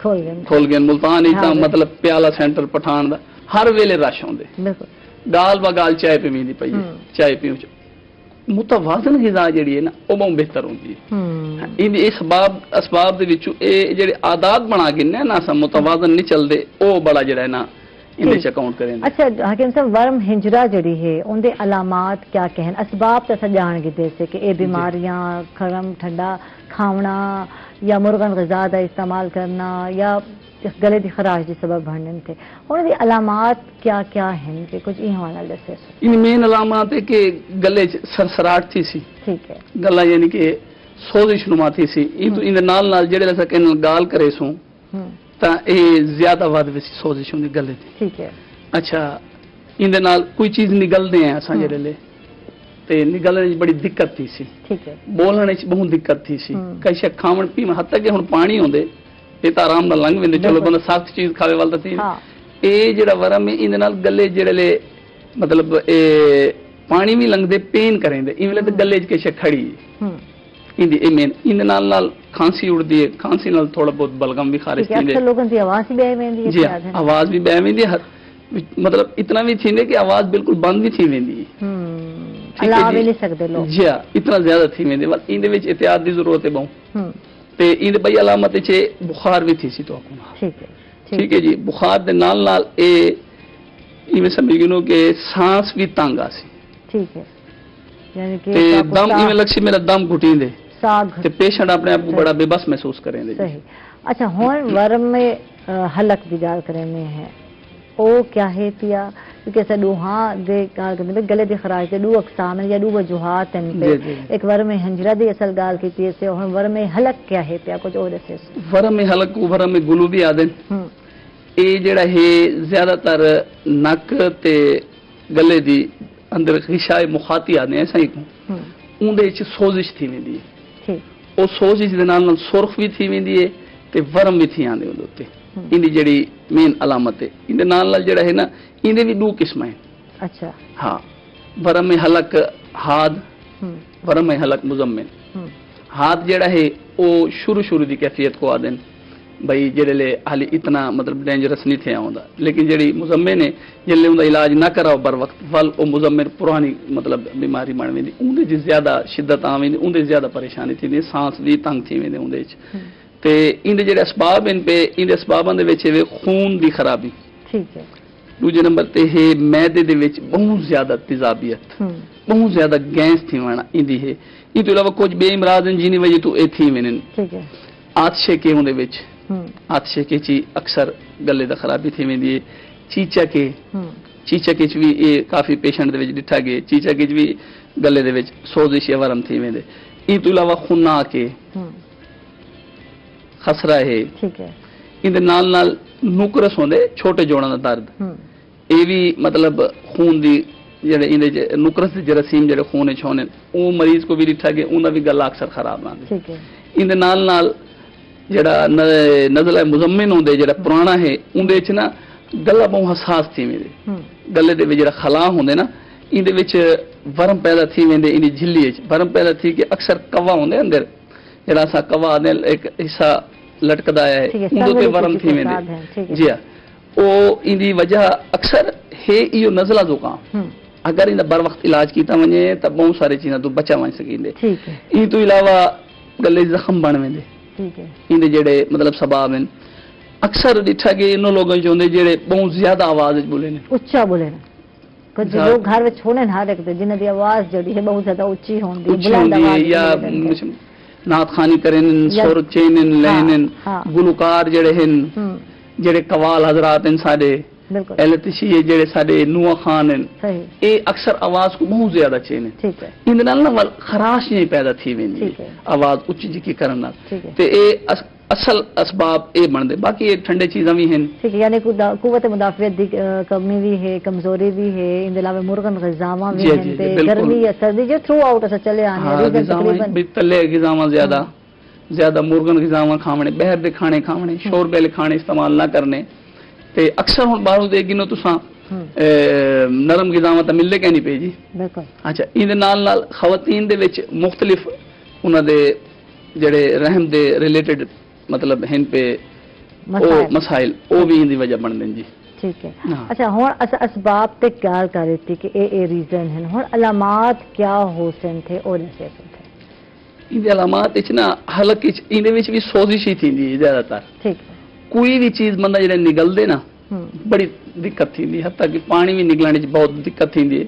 کھول گئے ملتان مطلب پیالہ سینٹر پٹھان دا ہر ویلے رش ہوندے گال بگال چائے پیوندی پئی چائے پیو متوازن غذا جڑی ہے نا وہ بہت بہتر ہوندی ہے ان اسباب دے وچوں اے جڑے عادات بنا کے نا سا متوازن نہیں چلدے او بڑا جڑا ہے نا ان وچ اکاؤنٹ کریں۔ اچھا حکیم صاحب ورم ہنجرا جڑی ہے ان دے علامات کیا کہن اسباب تے جان کے دے سے کہ اے بیماریاں گرم ٹھنڈا کھاونا یا مرغن غذا دا استعمال کرنا یا گلے دی خراش دی سبب بننے تھے ان دی علامات کیا کیا ہیں کہ کچھ یہ حوالہ دسے ان مین علامات ہے کہ گلے سرسراہٹ تھی سی ٹھیک ہے گلا یعنی کہ سوزش نما تھی سی ان نال جڑے لسا کہ گال کرے سوں تا اے زیادہ ود وچ سوزش ہوندی گلے دی ٹھیک ہے اچھا ان دے نال کوئی چیز نگلدے ہیں اساں جڑے لے تے نگلنے وچ بڑی دقت تھی سی ٹھیک ہے بولنے وچ بہت دقت تھی سی کئی شے کھاون پیون حتی کہ ہن پانی ہوندے یہ تو آرام نال لنگ ویندے چلو بندہ سخت چیز کھاوے والا تھی اے جڑا ورم ہے ان نال گلے جڑے لے مطلب اے پانی بھی لنگدے پین کریندے ایویں تے گلے وچ کچھ کھڑی ان دی ایمن ان نال کھانسی اڑدی ہے کھانسی نال تھوڑا بہت بلغم بھی خارج تھیندے اکثر لوگوں دی آواز بھی بہ ویندی ہے جی آواز بھی بہ ویندی ہے مطلب اتنا بھی تھیندے کہ آواز بالکل بند بھی تھی ویندی اللہ بھی نہیں سکدے لوگ جی اتنا زیادہ تھی ویندے ول ان دے وچ احتیاط دی ضرورت ہے بہت تے ان بئی علامت چ بخار بھی تھی سی تو ٹھیک ہے جی بخار دے نال نال اے ایویں سمجھ گنو کہ سانس بھی تنگ آ سی ٹھیک ہے یعنی کہ تے دم ایویں لگسی میرا دم گھٹیندے تے پیشنٹ اپنے آپ کو بڑا بے بس محسوس کریں دے صحیح اچھا ہن ورم میں حلق دی گل کرنے ہیں او کیا ہے پیا کیونکہ سڈو ہاں دے گال کرنے گلے دی خراش دے دو اقسام ہیں یا دو وجوہات ہیں پہ ایک ورم ہنجرا دی اصل گال کیتی ہے سے ہن ورم حلق کیا ہے پیا کچھ اور دسے ورم حلق کو ورم گلو بھی آدن اے جڑا ہے زیادہ تر نک تے گلے دی اندر غشاء مخاطی آدے ایسا ہی کو اون دے وچ سوزش تھی ویندی ہے او سوزش دے نال سرخ بھی تھی ویندی ہے تے ورم بھی تھی آندے اون تے ان دی جڑی مین علامت ہے ان دے نال جڑا ہے نا ان دے بھی دو قسم ہیں اچھا ہاں ورم حلق ہاد ورم حلق مزمن ہاد جڑا ہے او شروع دی کیفیت کو آدن بھائی جڑے لے حالی اتنا مطلب ڈینجرس نہیں تھے آوندا لیکن جڑی مزمن ہے جلے اوندا علاج نہ کراو بر وقت ول او مزمن پرانی مطلب بیماری بن ویندی اون دے زیادہ شدت آوندی اون دے زیادہ پریشانی تھی سانس بھی تنگ تھی ویندے اون دے تے ان دے جڑے اسباب ان پہ ان دے اسباباں دے وچ خون دی خرابی ٹھیک ہے دوسرے نمبر تے ہے معدے دے وچ بہت زیادہ تیزابیت بہت زیادہ گیس تھی وانا ان دی ہے ان تو علاوہ کچھ بے امراض جنی وجہ تو اے تھی وینن ٹھیک ہے آتشے کے ہون دے وچ آتشے کے چی اکثر گلے دا خرابی تھی ویندی ہے چیچا کے چ بھی اے کافی پیشنٹ دے وچ ڈٹھا گئے چیچا کے چ بھی گلے دے وچ سوزش یا ورم تھی ویندے ان تو علاوہ خنا کے خسرا ہے ٹھیک ہے ان دے نال نال نوکرس ہوندے چھوٹے جوڑاں دا درد اے بھی مطلب خون دی جڑے ان دے نوکرس دے جراثیم جڑے خون وچ ہونے او مریض کو بھی ڈٹھا گئے انہاں بھی گلا اکثر خراب نہ ٹھیک ہے ان دے نال نال جڑا نزلہ مزمن ہوندے جڑا پرانا ہے ان دے وچ نا گلا بہت حساس تھی میرے گلے دے وچ جڑا خلا ہوندے نا ان دے وچ ورم پیدا تھی ویندے ان دی جھلی وچ ورم پیدا تھی کہ اکثر کوا ہوندے اندر جڑا سا کوا دے ایک حصہ لٹکدا ہے اون تے ورم تھی ویندے جی ہاں او ان دی وجہ اکثر ہے ایو نزلہ زکام اگر ان بر وقت علاج کیتا ونجے تے بہت ساری چیزاں تو بچا ون سکیندے ٹھیک ہے ان تو علاوہ گلے زخم بن ویندے ٹھیک ہے ان دے جڑے مطلب سبب ہیں اکثر ڈٹھا گئے انہاں لوگاں جو ہوندے جڑے بہت زیادہ آواز وچ بولے نے اونچا بولے نے کچھ لوگ گھر وچ ہونے ہر ایک جنہاں دی آواز جڑی ہے بہت زیادہ اونچی ہوندی بلند آواز یا نعت خوانی کرن سر چینن لینن گلوکار جڑے ہیں جڑے قوال حضرات ہیں سارے ایلتشی جڑے سارے نوح خان ہیں اے اکثر آواز کو بہت زیادہ چینن ان نال نہ خراش نہیں پیدا تھی ویندی آواز اونچی جی کی کرن نال تے اے اصل اسباب اے بن دے باقی یہ ٹھنڈے چیزاں بھی ہیں ٹھیک ہے یعنی قوت مدافعت دی کمی بھی ہے کمزوری بھی ہے ان دے علاوہ مرغن غذاواں بھی ہیں تے گرمی یا سردی جو تھرو آؤٹ اسا چلے آنے ریزن تقریبا تلے غذاواں زیادہ مرغن غذاواں کھاونے باہر دے کھانے کھاونے شوربے لے کھانے استعمال نہ کرنے تے اکثر ہن باہروں دے گنو تساں نرم غذاواں تے ملے کہ نہیں پے جی بالکل اچھا ان دے نال خواتین دے وچ مختلف انہاں دے جڑے رحم دے ریلیٹڈ مطلب ہیں پہ مسائل وہ بھی ان کی وجہ بن دیں جی ٹھیک ہے اچھا ہوں اسباب تے خیال کر رہی تھی کہ اے ریزن ہیں ہوں علامات کیا ہو سن تھے اور ایسے تھے ان علامات نا حلق ان بھی سوزش ہی تھی زیادہ تر ٹھیک ہے کوئی بھی چیز بندہ جڑے نگلدے نا بڑی دقت تھی حتیٰ کہ پانی بھی نکلانے بہت دقت تھی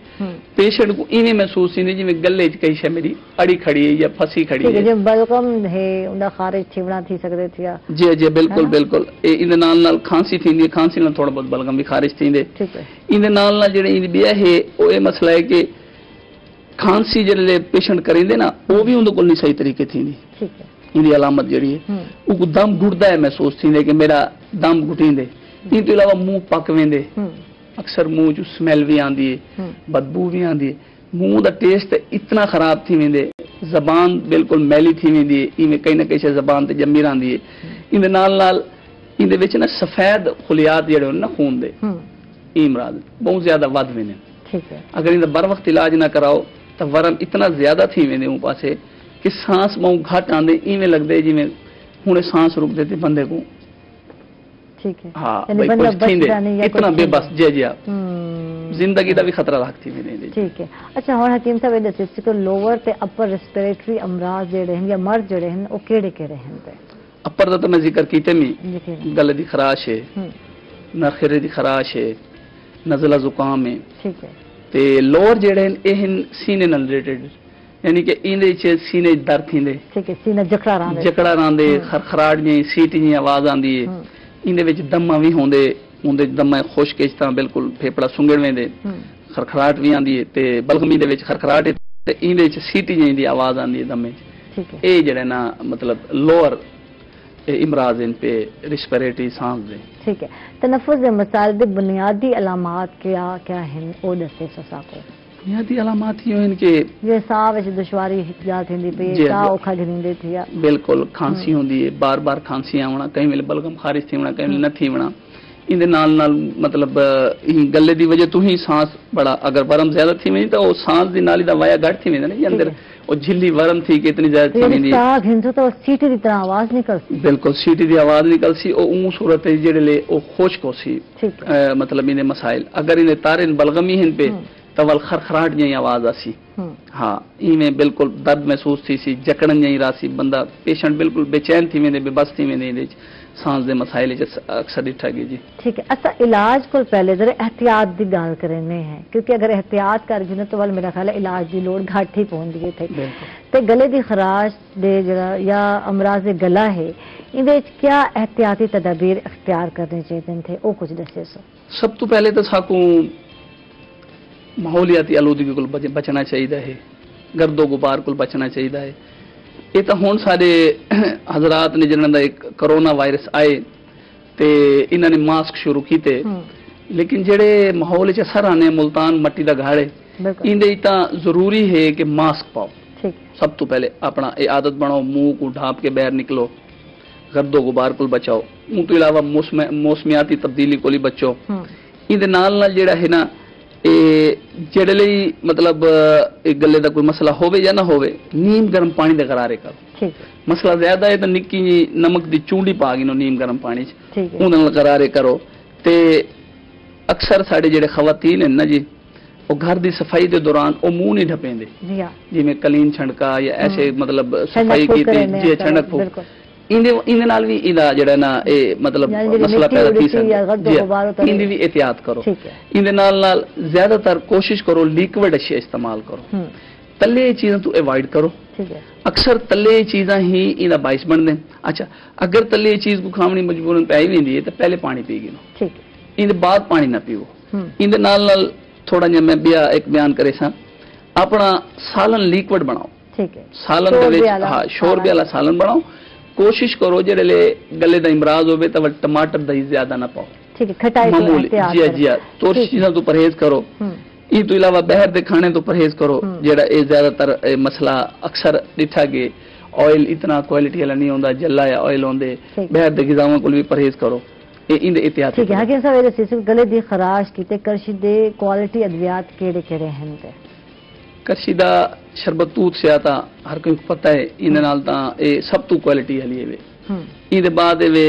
پیشنٹ کو ایویں محسوس تھی جی گلے کئی شے میری اڑی کھڑی ہے یا پھسی کھڑی ہے بلغم ہے اندا خارج تھیونا تھی سکدے تھیا جی جی بالکل بالکل ان نال کھانسی تھی کھانسی نال تھوڑا بہت بلغم بھی خارج تھیندے ان نال جڑے ان بیا ہے او اے مسئلہ ہے کہ کھانسی جڑے پیشنٹ کریندے نا وہ بھی اندے کول نہیں صحیح طریقے تھیندی ٹھیک ہے ان دی علامت جڑی ہے او دم گھٹدا ہے محسوس تھیندے کہ میرا دم گھٹیندے ان تو علاوہ منہ پک ویندے اکثر منہ جو سمیل بھی آندی ہے بدبو بھی آندی ہے منہ دا ٹیسٹ اتنا خراب تھی ویندے زبان بالکل میلی تھی ویندی ہے ایویں کئی نہ کئی زبان تے جمی راندی ہے ان نال ان دے وچ نا سفید خلیات جڑے نا خون دے امراض بہت زیادہ ود ویندے ٹھیک ہے اگر ان دا بر وقت علاج نہ کراؤ تو ورم اتنا زیادہ تھی ویندے اون پاسے کہ سانس بہت گھٹ آندے ایویں لگدے جویں ہن سانس رک دے تے بندے کو ٹھیک ہے ہاں اتنا بے بس جی جی زندگی دا بھی خطرہ رکھتی بھی ٹھیک ہے اچھا ہن حکیم صاحب یہ دسو کہ لوور تے اپر ریسپیریٹری امراض جڑے ہیں یا مرض جڑے ہیں او کیڑے کیڑے ہیں اپر دا تو میں ذکر کیتے میں گلے دی خراش ہے ناخرے دی خراش ہے نزلہ زکام ہے ٹھیک ہے تے لوور جڑے ہیں اے سینے نال ریلیٹڈ یعنی کہ ان دے چ سینے درد تھیندے ٹھیک ہے سینہ جکڑا راندے خرخراہٹ جی سیٹی جی آواز آندی ہے ان دے وچ دما بھی ہوندے اون دے دما خشک اس طرح بالکل پھیپڑا سنگڑ ویندے خرخراہٹ بھی آندی ہے تے بلغمی دے وچ خرخراہٹ تے ان دے وچ سیٹی جی دی آواز آندی ہے دمے ٹھیک ہے اے جڑے نا مطلب لوور امراض ان پہ ریسپیریٹری سانس دے ٹھیک ہے تنفس دے مسائل دے بنیادی علامات کیا کیا ہیں او دسے سسا کو بنیادی علامات یہ ہیں کہ یہ ساہ وچ دشواری احتیاط ہندی پہ ساہ اوکھا گھریندے تھیا بالکل کھانسی ہوندی ہے بار بار کھانسی آونا کہیں ویلے بلغم خارج تھی ہونا کہیں ویلے نہ تھی ہونا ان دے نال مطلب گلے دی وجہ تو ہی سانس بڑا اگر ورم زیادہ تھی ویندی تو سانس دی نالی دا وایا گھٹ تھی ویندا نا اندر او جھلی ورم تھی کہ اتنی زیادہ تھی ویندی ساہ گھنسو تو سیٹی دی طرح آواز نکلسی بالکل سیٹی دی آواز نکلسی او اون صورت جڑے لے او خشک ہوسی مطلب ان مسائل اگر ان تارن بلغمی ہن پہ تول خرخراہٹ جی آواز آسی ہاں ایویں بالکل درد محسوس تھی سی جکڑن جی راسی بندہ پیشنٹ بالکل بے چین تھی ویندے بے بس تھی ویندے سانس دے مسائل اکثر ڈٹھا گئی جی ٹھیک ہے اچھا علاج کو پہلے ذرا احتیاط دی گل کرنے ہیں کیونکہ اگر احتیاط کر گئے تو ول میرا خیال ہے علاج دی لوڑ گھٹ ہی پہنچ گئی تھے تے گلے دی خراش دے جڑا یا امراض گلا ہے ان دے کیا احتیاطی تدابیر اختیار کرنے چاہیے تھے او کچھ دسے سب تو پہلے تو ساکوں ماحولیاتی آلودگی کو بچنا چاہیے ہے گرد و غبار کو بچنا چاہیے ہے یہ تو ہوں سارے حضرات نے جنہوں نے ایک کرونا وائرس آئے تے انہوں نے ماسک شروع کیتے لیکن جڑے ماحول اثر آنے ملتان مٹی دا گھاڑے ان دے تا ضروری ہے کہ ماسک پاؤ سب تو پہلے اپنا یہ عادت بناؤ منہ کو ڈھانپ کے باہر نکلو گرد و غبار کو بچاؤ ان تو علاوہ موسمیاتی تبدیلی کو بچو ان دے نال جڑا ہے نا جڑے لئی مطلب گلے دا کوئی مسئلہ ہوے یا نہ ہوے نیم گرم پانی دے غرارے کرو مسئلہ زیادہ ہے تو نکی نمک دی چونڈی پا گی نو نیم گرم پانی اون نال غرارے کرو تے اکثر ساڈے جڑے خواتین ہیں نا جی وہ گھر دی صفائی دے دوران او منہ نہیں ڈھپیندے جی میں کلین چھڑکا یا ایسے مطلب صفائی کیتی جی چھڑک پھوک ان نال بھی ایدا جڑا نا اے مطلب مسئلہ پیدا تھی سکدا ان دی بھی احتیاط کرو ان دے نال زیادہ تر کوشش کرو لیکوڈ اشیاء استعمال کرو تلے چیزاں تو ایوائڈ کرو اکثر تلے چیزاں ہی ان دا باعث بن دیں اچھا اگر تلے چیز کو کھاونی مجبورن پئی ویندی ہے تو پہلے پانی پی گی نو ان دے بعد پانی نہ پیو ان دے نال تھوڑا جہا میں بیا ایک بیان کرے سا اپنا سالن لیکوڈ بناؤ ٹھیک ہے سالن دے وچ ہاں شوربے والا سالن بناؤ کوشش کرو جڑے لے گلے دا امراض ہوے تو ٹماٹر دہی زیادہ نہ پاؤ ٹھیک ہے کھٹائی تو احتیاط جی جی تو چیزاں تو پرہیز کرو یہ تو علاوہ باہر دے کھانے تو پرہیز کرو جڑا اے زیادہ تر مسئلہ اکثر ڈٹھا گئے آئل اتنا کوالٹی والا نہیں ہوندا جلا یا آئل ہوندے باہر دے غذاواں کو بھی پرہیز کرو ان دے احتیاط ٹھیک ہے حکیم صاحب یہ گلے دی خراش کیتے کرشی دے کوالٹی ادویات کیڑے کیڑے ہیں تے کرشیدہ شربت توت سے آتا ہر کوئی کو پتہ ہے ان نال تا اے سب تو کوالٹی والی ہے ان دے بعد وے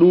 2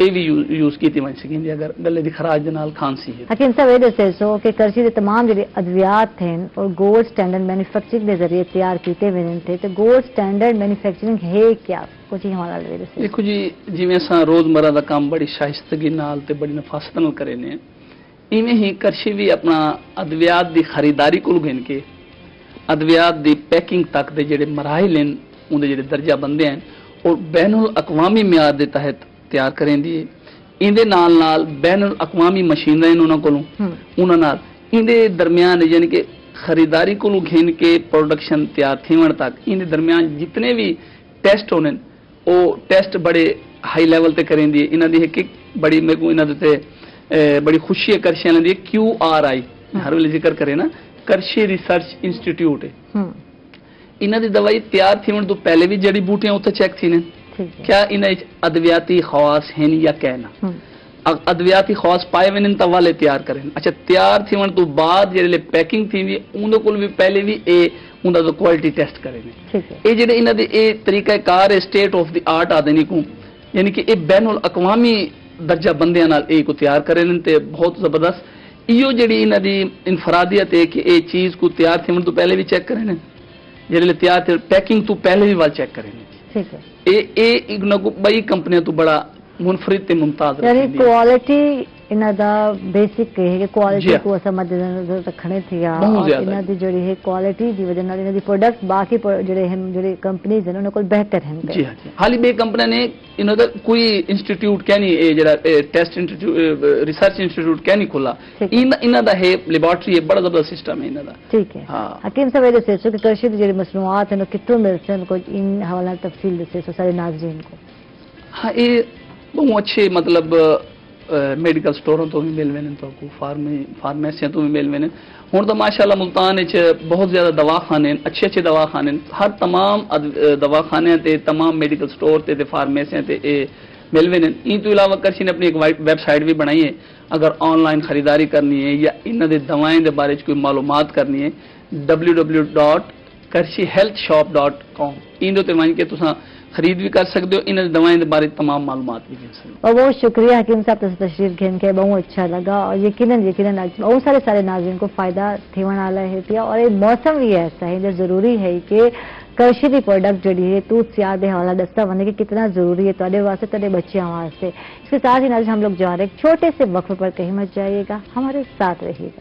یہ بھی یوز کی بن سکیں اگر گلے کی خراش کے نال کھانسی ہے. حکیم صاحب یہ دسے سو کہ کرچی کے تمام جڑے ادویات ہیں اور گولڈ سٹینڈرڈ مینوفیکچرنگ کے ذریعے تیار کیتے ہوئے تھے تو گولڈ سٹینڈرڈ مینوفیکچرنگ ہے کیا کچھ ہمارا دسے. دیکھو جی جی اساں روزمرہ کا کام بڑی شائستگی نال تے بڑی نفاست نال کرے نے ایویں ہی کرشی بھی اپنا ادویات دی خریداری کو گن کے ادویات دی پیکنگ تک دے جڑے مراحل ہیں ان دے جڑے درجہ بندے ہیں اور بین الاقوامی معیار دے تحت تیار کریں دی ان دے نال نال بین الاقوامی مشینیں انہاں کولوں انہاں نال ان دے درمیان یعنی کہ خریداری کو گھن کے پروڈکشن تیار تھیون تک ان دے درمیان جتنے بھی ٹیسٹ ہونے او ٹیسٹ بڑے ہائی لیول تے کریں دی انہاں دی ایک بڑی میرے کو انہاں دے بڑی خوشی ہے کرشی دی QRI ہر ویلے ذکر کرے نا کرشی ریسرچ انسٹیٹیوٹ ہے انہاں دی دوائی تیار تھیون تو پہلے بھی جڑی بوٹیاں اوتھے چیک تھی نے کیا انہیں ادویاتی خواص ہیں یا کہنا ادویاتی خواص پائے ہوئے تا والے تیار کریں. اچھا تیار تھی ون تو بعد جڑے پیکنگ تھی بھی ان کو بھی پہلے بھی اے ان دا کوالٹی ٹیسٹ کریں. اے جڑے انہاں دے اے طریقہ کار اسٹیٹ آف دی آرٹ آدھے کو یعنی کہ اے بین الاقوامی درجہ بندیاں نال اے کو تیار کریں تے بہت زبردست ایو جڑی انہاں دی انفرادیت ہے کہ اے چیز کو تیار تھی ون تو پہلے بھی چیک کریں جڑے تیار تھے پیکنگ تو پہلے بھی وال چیک کریں. بئی کمپنیاں تو بڑا منفرد تے ممتاز یعنی کوالٹی انہاں دا بیسک ہے کہ کوالٹی کو سمجھ نظر رکھنے تھی اور انہاں دی جڑی ہے کوالٹی دی وجہ نال انہاں دی پروڈکٹ باقی جڑے ہیں جڑے کمپنیز ہیں انہاں کول بہتر ہیں. جی ہاں جی حالی بے کمپنی نے انہاں دا کوئی انسٹیٹیوٹ کہ نہیں اے جڑا ٹیسٹ انسٹیٹیوٹ ریسرچ انسٹیٹیوٹ کہ نہیں کھولا انہاں دا ہے لیبارٹری ہے بڑا زبردست سسٹم ہے انہاں دا. ٹھیک ہے حکیم صاحب یہ دسو کہ کرشی دی جڑی مصنوعات ہیں کتوں ملتے ہیں کوئی ان حوالہ تفصیل دسے سو سارے ناظرین کو. ہاں یہ بہت اچھے مطلب میڈیکل سٹوروں تو بھی مل وین تو فارمیسیاں تو بھی مل وین ہوں تو ماشاءاللہ ملتان بہت زیادہ دواخانے اچھے اچھے دواخانے ہر تمام دواخانے تے تمام میڈیکل سٹور تے فارمیسیاں تے مل وین. ان تو علاوہ کرشی نے اپنی ایک ویب سائٹ بھی بنائی ہے اگر آن لائن خریداری کرنی ہے یا انہاں دے دوائیں دے بارے کوئی معلومات کرنی ہے www.karshihealthshop.com ان تے ون کے تساں خرید بھی کر سکتے ہو. ان دوائیں کے بارے تمام معلومات بھی مل سکتے. اور بہت شکریہ حکیم صاحب تشریف گھن کے بہت اچھا لگا اور یقیناً بہت سارے ناظرین کو فائدہ تھیون والا ہے پیا اور یہ موسم بھی ایسا ہے جو ضروری ہے کہ کرشی کی پروڈکٹ جڑی ہے تو سیاح دے حوالہ دستا بننے کہ کتنا ضروری ہے تھوڑے واسطے تھوڑے بچیاں واسطے. اس کے ساتھ ہی ناظرین ہم لوگ جا رہے ہیں چھوٹے سے وقفے پر کہیں مت جائیے گا ہمارے ساتھ رہیے گا.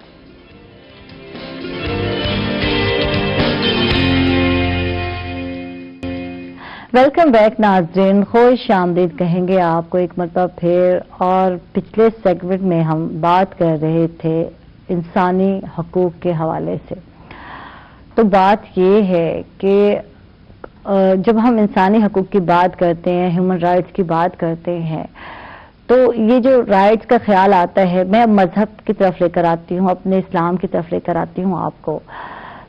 ویلکم بیک ناظرین خوش آمدید کہیں گے آپ کو ایک مرتبہ پھر. اور پچھلے سیگمنٹ میں ہم بات کر رہے تھے انسانی حقوق کے حوالے سے. تو بات یہ ہے کہ جب ہم انسانی حقوق کی بات کرتے ہیں ہیومن رائٹس کی بات کرتے ہیں تو یہ جو رائٹس کا خیال آتا ہے میں مذہب کی طرف لے کر آتی ہوں اپنے اسلام کی طرف لے کر آتی ہوں آپ کو.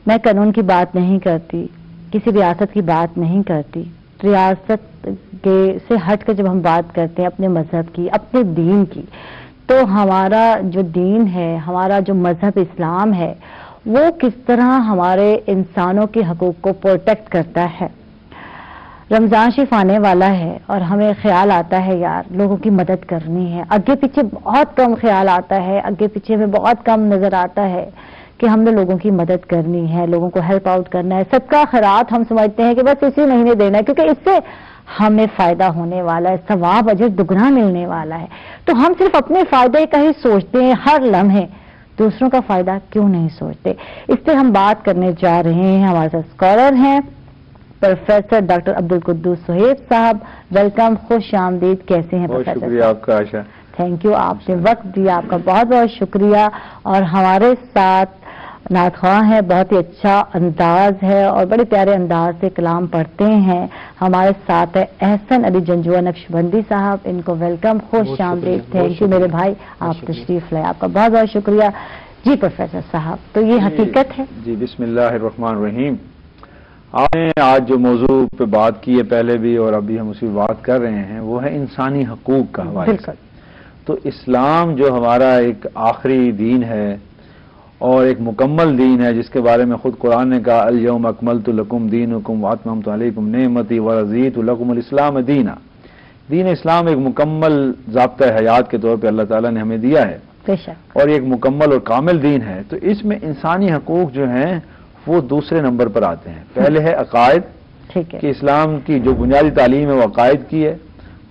میں قانون کی بات نہیں کرتی کسی ریاست کی بات نہیں کرتی. ریاست سے ہٹ کر جب ہم بات کرتے ہیں اپنے مذہب کی اپنے دین کی تو ہمارا جو دین ہے ہمارا جو مذہب اسلام ہے وہ کس طرح ہمارے انسانوں کے حقوق کو پروٹیکٹ کرتا ہے. رمضان شریف آنے والا ہے اور ہمیں خیال آتا ہے یار لوگوں کی مدد کرنی ہے. آگے پیچھے بہت کم خیال آتا ہے آگے پیچھے میں بہت کم نظر آتا ہے کہ ہم نے لوگوں کی مدد کرنی ہے لوگوں کو ہیلپ آؤٹ کرنا ہے. صدقہ خیرات ہم سمجھتے ہیں کہ بس اسی مہینے دینا ہے کیونکہ اس سے ہمیں فائدہ ہونے والا ہے ثواب اجر دگنا ملنے والا ہے. تو ہم صرف اپنے فائدے کا ہی سوچتے ہیں ہر لمحے دوسروں کا فائدہ کیوں نہیں سوچتے. اس پہ ہم بات کرنے جا رہے ہیں. ہمارے ساتھ اسکالر ہیں پروفیسر ڈاکٹر عبدالقدوس سہیب صاحب. ویلکم خوش آمدید. کیسے ہیں پروفیسر؟ شکریہ آپ کا عائشہ. تھینک یو آپ نے وقت دیا آپ کا بہت بہت شکریہ. اور ہمارے ساتھ نعت خواں ہے بہت ہی اچھا انداز ہے اور بڑے پیارے انداز سے کلام پڑھتے ہیں. ہمارے ساتھ ہے احسن علی جنجوہ نقشبندی صاحب. ان کو ویلکم خوش آمدید. تھینک یو میرے بھائی آپ تشریف لائے آپ کا بہت بہت شکریہ. جی پروفیسر صاحب تو یہ حقیقت ہے. جی بسم اللہ الرحمن الرحیم. آپ نے آج جو موضوع پہ بات کی ہے پہلے بھی اور ابھی ہم اسی بات کر رہے ہیں وہ ہے انسانی حقوق کا حوالہ. تو اسلام جو ہمارا ایک آخری دین ہے اور ایک مکمل دین ہے جس کے بارے میں خود قرآن نے کہا الیوم اکملت لکم دینکم واتممت علیکم نعمتی ورضیت لکم الاسلام دینا. دین اسلام ایک مکمل ضابطۂ حیات کے طور پہ اللہ تعالیٰ نے ہمیں دیا ہے اور ایک مکمل اور کامل دین ہے، تو اس میں انسانی حقوق جو ہیں وہ دوسرے نمبر پر آتے ہیں۔ پہلے ہے عقائد، کہ اسلام کی جو بنیادی تعلیم ہے وہ عقائد کی ہے،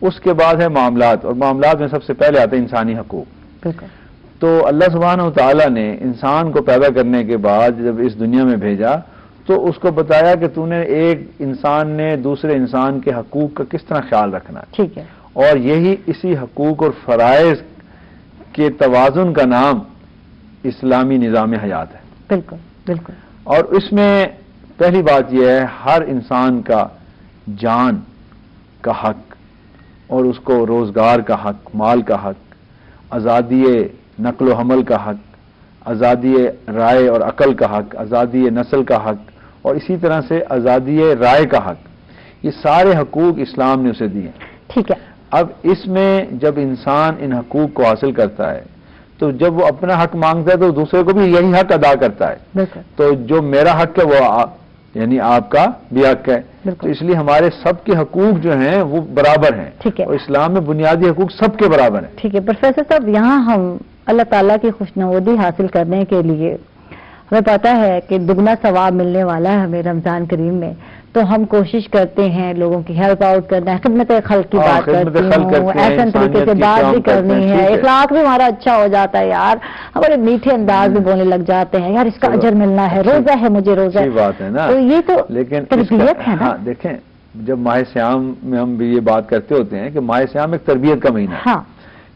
اس کے بعد ہے معاملات، اور معاملات میں سب سے پہلے آتے ہیں انسانی حقوق۔ تو اللہ سبحانہ و تعالیٰ نے انسان کو پیدا کرنے کے بعد جب اس دنیا میں بھیجا تو اس کو بتایا کہ تو نے ایک انسان نے دوسرے انسان کے حقوق کا کس طرح خیال رکھنا ہے، اور یہی اسی حقوق اور فرائض کے توازن کا نام اسلامی نظام حیات ہے۔ بالکل بالکل۔ اور اس میں پہلی بات یہ ہے ہر انسان کا جان کا حق، اور اس کو روزگار کا حق، مال کا حق، آزادی نقل و حمل کا حق، آزادی رائے اور عقل کا حق، آزادی نسل کا حق، اور اسی طرح سے آزادی رائے کا حق، یہ سارے حقوق اسلام نے اسے دیے۔ ٹھیک ہے۔ اب اس میں جب انسان ان حقوق کو حاصل کرتا ہے تو جب وہ اپنا حق مانگتا ہے تو دوسرے کو بھی یہی حق ادا کرتا ہے، تو جو میرا حق ہے وہ یعنی آپ کا بھی حق ہے، تو اس لیے ہمارے سب کے حقوق جو ہیں وہ برابر ہیں، اور اسلام میں بنیادی حقوق سب کے برابر ہیں۔ ٹھیک ہے پروفیسر صاحب، یہاں ہم اللہ تعالیٰ کی خوشنودی حاصل کرنے کے لیے ہمیں پتا ہے کہ دگنا ثواب ملنے والا ہے ہمیں رمضان کریم میں، تو ہم کوشش کرتے ہیں لوگوں کی ہیلپ آؤٹ کرنا ہے، خدمت خلق کی بات کرتی ہوں، احسن طریقے سے بات بھی کرنی ہے، اخلاق بھی ہمارا اچھا ہو جاتا ہے، یار ہمارے میٹھے انداز میں بولنے لگ جاتے ہیں، یار اس کا اجر ملنا ہے، روزہ ہے مجھے روزہ ہے، بات ہے نا، تو یہ تو لیکن تربیت ہے نا۔ دیکھیں جب ماہ سیام میں ہم بھی یہ بات کرتے ہوتے ہیں کہ ماہ سیام ایک تربیت کا مہینہ ہے،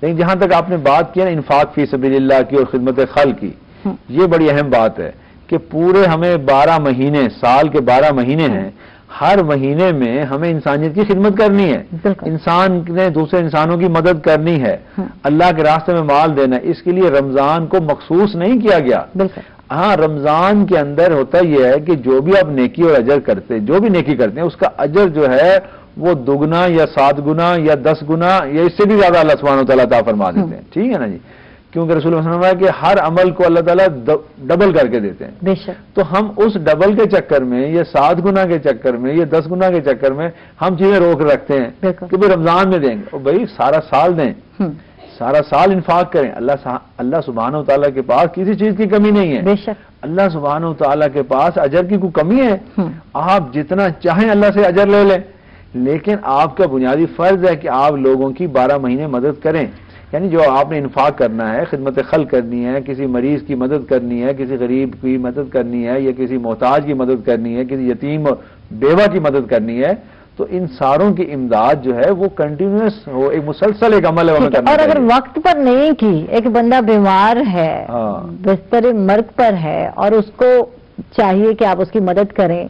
لیکن جہاں تک آپ نے بات کی نا انفاق فی سبیل اللہ کی اور خدمت خلق کی، یہ بڑی اہم بات ہے کہ پورے ہمیں 12 مہینے، سال کے 12 مہینے ہیں، ہر مہینے میں ہمیں انسانیت کی خدمت کرنی ہے، انسان نے دوسرے انسانوں کی مدد کرنی ہے، اللہ کے راستے میں مال دینا ہے، اس کے لیے رمضان کو مخصوص نہیں کیا گیا۔ ہاں رمضان کے اندر ہوتا یہ ہے کہ جو بھی آپ نیکی اور اجر کرتے، جو بھی نیکی کرتے ہیں اس کا اجر جو ہے وہ 2 گنا یا 7 گنا یا 10 گنا یا اس سے بھی زیادہ اللہ سبحانہ و تعالیٰ عطا فرما دیتے ہیں، ٹھیک ہے نا جی، کیونکہ رسول اللہ صلی اللہ علیہ وسلم کہ ہر عمل کو اللہ تعالیٰ ڈبل کر کے دیتے ہیں، تو ہم اس ڈبل کے چکر میں یا 7 گنا کے چکر میں یا 10 گنا کے چکر میں ہم چیزیں روک رکھتے ہیں کہ بھائی رمضان میں دیں گے، اور بھائی سارا سال دیں، سارا سال انفاق کریں، اللہ سبحانہ و تعالیٰ کے پاس کسی چیز کی کمی نہیں ہے، اللہ سبحانہ و تعالیٰ کے پاس اجر کی کوئی کمی ہے، آپ جتنا چاہیں اللہ سے اجر لے لیں، لیکن آپ کا بنیادی فرض ہے کہ آپ لوگوں کی 12 مہینے مدد کریں، یعنی جو آپ نے انفاق کرنا ہے، خدمت خلق کرنی ہے، کسی مریض کی مدد کرنی ہے، کسی غریب کی مدد کرنی ہے، یا کسی محتاج کی مدد کرنی ہے، کسی یتیم بیوہ کی مدد کرنی ہے، تو ان ساروں کی امداد جو ہے وہ کنٹینیوس ہو، ایک مسلسل ایک عمل ہے۔ اور اگر وقت پر نہیں کی، ایک بندہ بیمار ہے، بستر مرگ پر ہے، اور اس کو چاہیے کہ آپ اس کی مدد کریں،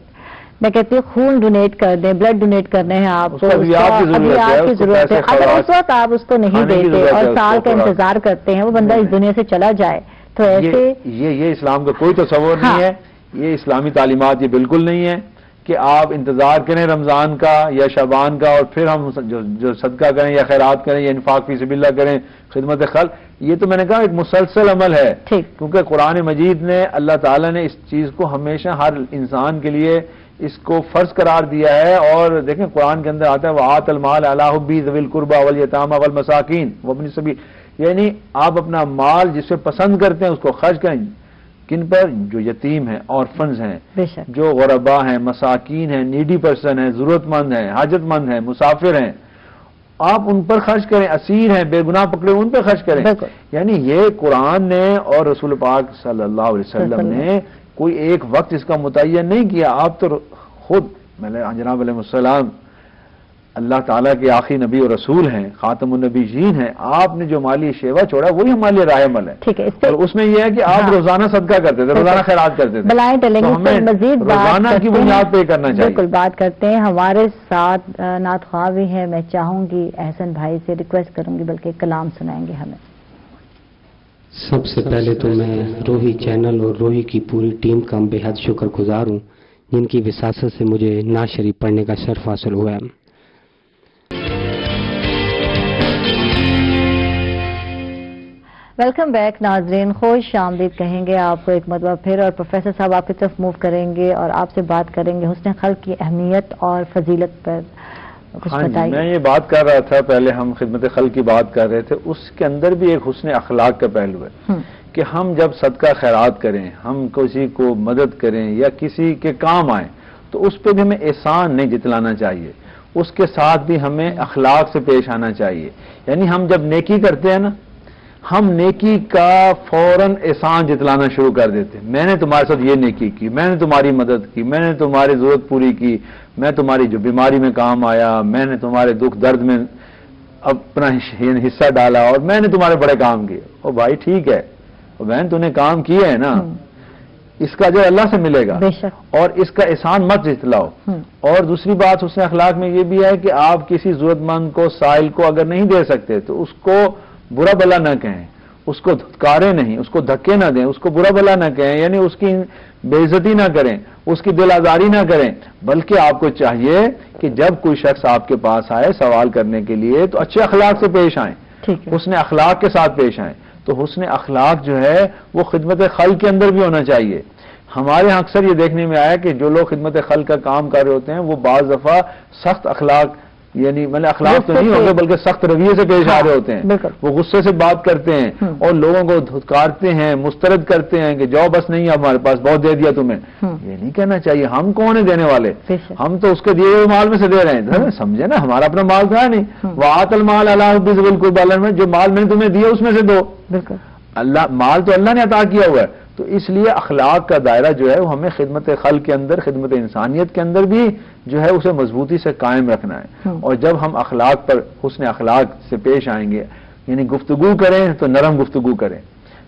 میں کہتی ہوں خون ڈونیٹ کر دیں، بلڈ ڈونیٹ کرنے ہیں آپ کو، ابھی کی ضرورت ہے، اگر اس وقت آپ اس کو نہیں دیتے اور سال کا انتظار کرتے ہیں وہ بندہ اس دنیا سے چلا جائے، تو ایسے یہ اسلام کا کوئی تصور نہیں ہے، یہ اسلامی تعلیمات یہ بالکل نہیں ہے کہ آپ انتظار کریں رمضان کا یا شعبان کا اور پھر ہم جو صدقہ کریں یا خیرات کریں یا انفاق فی سبیل اللہ کریں، خدمت خلق، یہ تو میں نے کہا ایک مسلسل عمل ہے، کیونکہ قرآن مجید نے اللہ تعالیٰ نے اس چیز کو ہمیشہ ہر انسان کے لیے اس کو فرض قرار دیا ہے، اور دیکھیں قرآن کے اندر آتا ہے وَآتَ الْمَالَ عَلَىٰ حُبِّهِ ذَوِي الْقُرْبَىٰ وَالْيَتَامَىٰ وَالْمَسَاكِينِ وَابْنِ السَّبِيلِ، یعنی آپ اپنا مال جسے پسند کرتے ہیں اس کو خرچ کریں، کن پر؟ جو یتیم ہیں، آرفنز ہیں، جو غربا ہیں، مساکین ہیں، نیڈی پرسن ہیں، ضرورت مند ہیں، حاجت مند ہیں، مسافر ہیں، آپ ان پر خرچ کریں، اسیر ہیں، بے گناہ پکڑے ان پر خرچ کریں، یعنی یہ قرآن نے اور رسول پاک صلی اللہ علیہ وسلم نے کوئی ایک وقت اس کا متعین نہیں کیا، آپ تو خود جناب علیہ السلام اللہ تعالیٰ کے آخری نبی اور رسول ہیں، خاتم النبیین ہیں، آپ نے جو مالی شیوا چھوڑا وہی ہمارے لیے راہ عمل ہے، اور اس میں یہ ہے کہ آپ روزانہ صدقہ کرتے تھے، روزانہ خیرات کرتے تھے، تو ہمیں روزانہ کی بنیاد پہ کرنا چاہیے۔ بالکل بات کرتے ہیں، ہمارے ساتھ نعت خواہ بھی ہیں، میں چاہوں گی احسن بھائی سے ریکویسٹ کروں گی بلکہ کلام سنائیں گے ہمیں۔ سب سے پہلے تو میں روہی چینل اور روہی کی پوری ٹیم کا بے حد شکر گزار ہوں جن کی وساطت سے مجھے نعت شریف پڑھنے کا شرف حاصل ہوا ہے۔ ویلکم بیک ناظرین، خوش آمدید کہیں گے آپ کو ایک مرتبہ پھر، اور پروفیسر صاحب آپ کی طرف موو کریں گے اور آپ سے بات کریں گے حسن خلق کی اہمیت اور فضیلت پر۔ کچھ ہاں جی، بتائیے. میں یہ بات کر رہا تھا، پہلے ہم خدمت خلق کی بات کر رہے تھے، اس کے اندر بھی ایک حسن اخلاق کا پہلو ہے کہ ہم جب صدقہ خیرات کریں، ہم کسی کو مدد کریں یا کسی کے کام آئیں تو اس پہ بھی ہمیں احسان نہیں جتلانا چاہیے، اس کے ساتھ بھی ہمیں اخلاق سے پیش آنا چاہیے. یعنی ہم جب نیکی کرتے ہیں نا، ہم نیکی کا فوراً احسان جتلانا شروع کر دیتے ہیں. میں نے تمہارے ساتھ یہ نیکی کی، میں نے تمہاری مدد کی، میں نے تمہاری ضرورت پوری کی، میں تمہاری جو بیماری میں کام آیا، میں نے تمہارے دکھ درد میں اپنا حصہ ڈالا اور میں نے تمہارے بڑے کام کیے. او بھائی ٹھیک ہے، بہن تو نے کام کیے ہیں نا، اس کا جو اللہ سے ملے گا اور اس کا احسان مت جتلاؤ. اور دوسری بات حسن اخلاق میں یہ بھی ہے کہ آپ کسی ضرورت مند کو، سائل کو اگر نہیں دے سکتے تو اس کو برا بلا نہ کہیں، اس کو دھتکاریں نہیں، اس کو دھکے نہ دیں، اس کو برا بلا نہ کہیں، یعنی اس کی بے عزتی نہ کریں، اس کی دل آزاری نہ کریں. بلکہ آپ کو چاہیے کہ جب کوئی شخص آپ کے پاس آئے سوال کرنے کے لیے تو اچھے اخلاق سے پیش آئیں، حسن اخلاق کے ساتھ پیش آئیں. تو حسن اخلاق جو ہے وہ خدمت خلق کے اندر بھی ہونا چاہیے. ہمارے ہاں اکثر یہ دیکھنے میں آیا کہ جو لوگ خدمت خلق کا کام کر رہے ہوتے ہیں وہ بعض دفعہ سخت اخلاق، یعنی مطلب اخلاق تو نہیں ہوگے بلکہ سخت رویے سے پیش آ رہے ہوتے ہیں. وہ غصے سے بات کرتے ہیں اور لوگوں کو دھتکارتے ہیں، مسترد کرتے ہیں کہ جاؤ بس نہیں ہے ہمارے پاس، بہت دے دیا تمہیں. یہ نہیں کہنا چاہیے. ہم کون ہیں دینے والے؟ ہم تو اس کے دیے ہوئے مال میں سے دے رہے ہیں. سمجھے نا، ہمارا اپنا مال تو ہے نہیں. وآت المال علی حبہ ذوی القربى میں جو مال میں نے تمہیں دیا اس میں سے دو. اللہ مال تو اللہ نے عطا کیا ہوا ہے. تو اس لیے اخلاق کا دائرہ جو ہے وہ ہمیں خدمت خلق کے اندر، خدمت انسانیت کے اندر بھی جو ہے اسے مضبوطی سے قائم رکھنا ہے. اور جب ہم اخلاق پر حسن اخلاق سے پیش آئیں گے، یعنی گفتگو کریں تو نرم گفتگو کریں.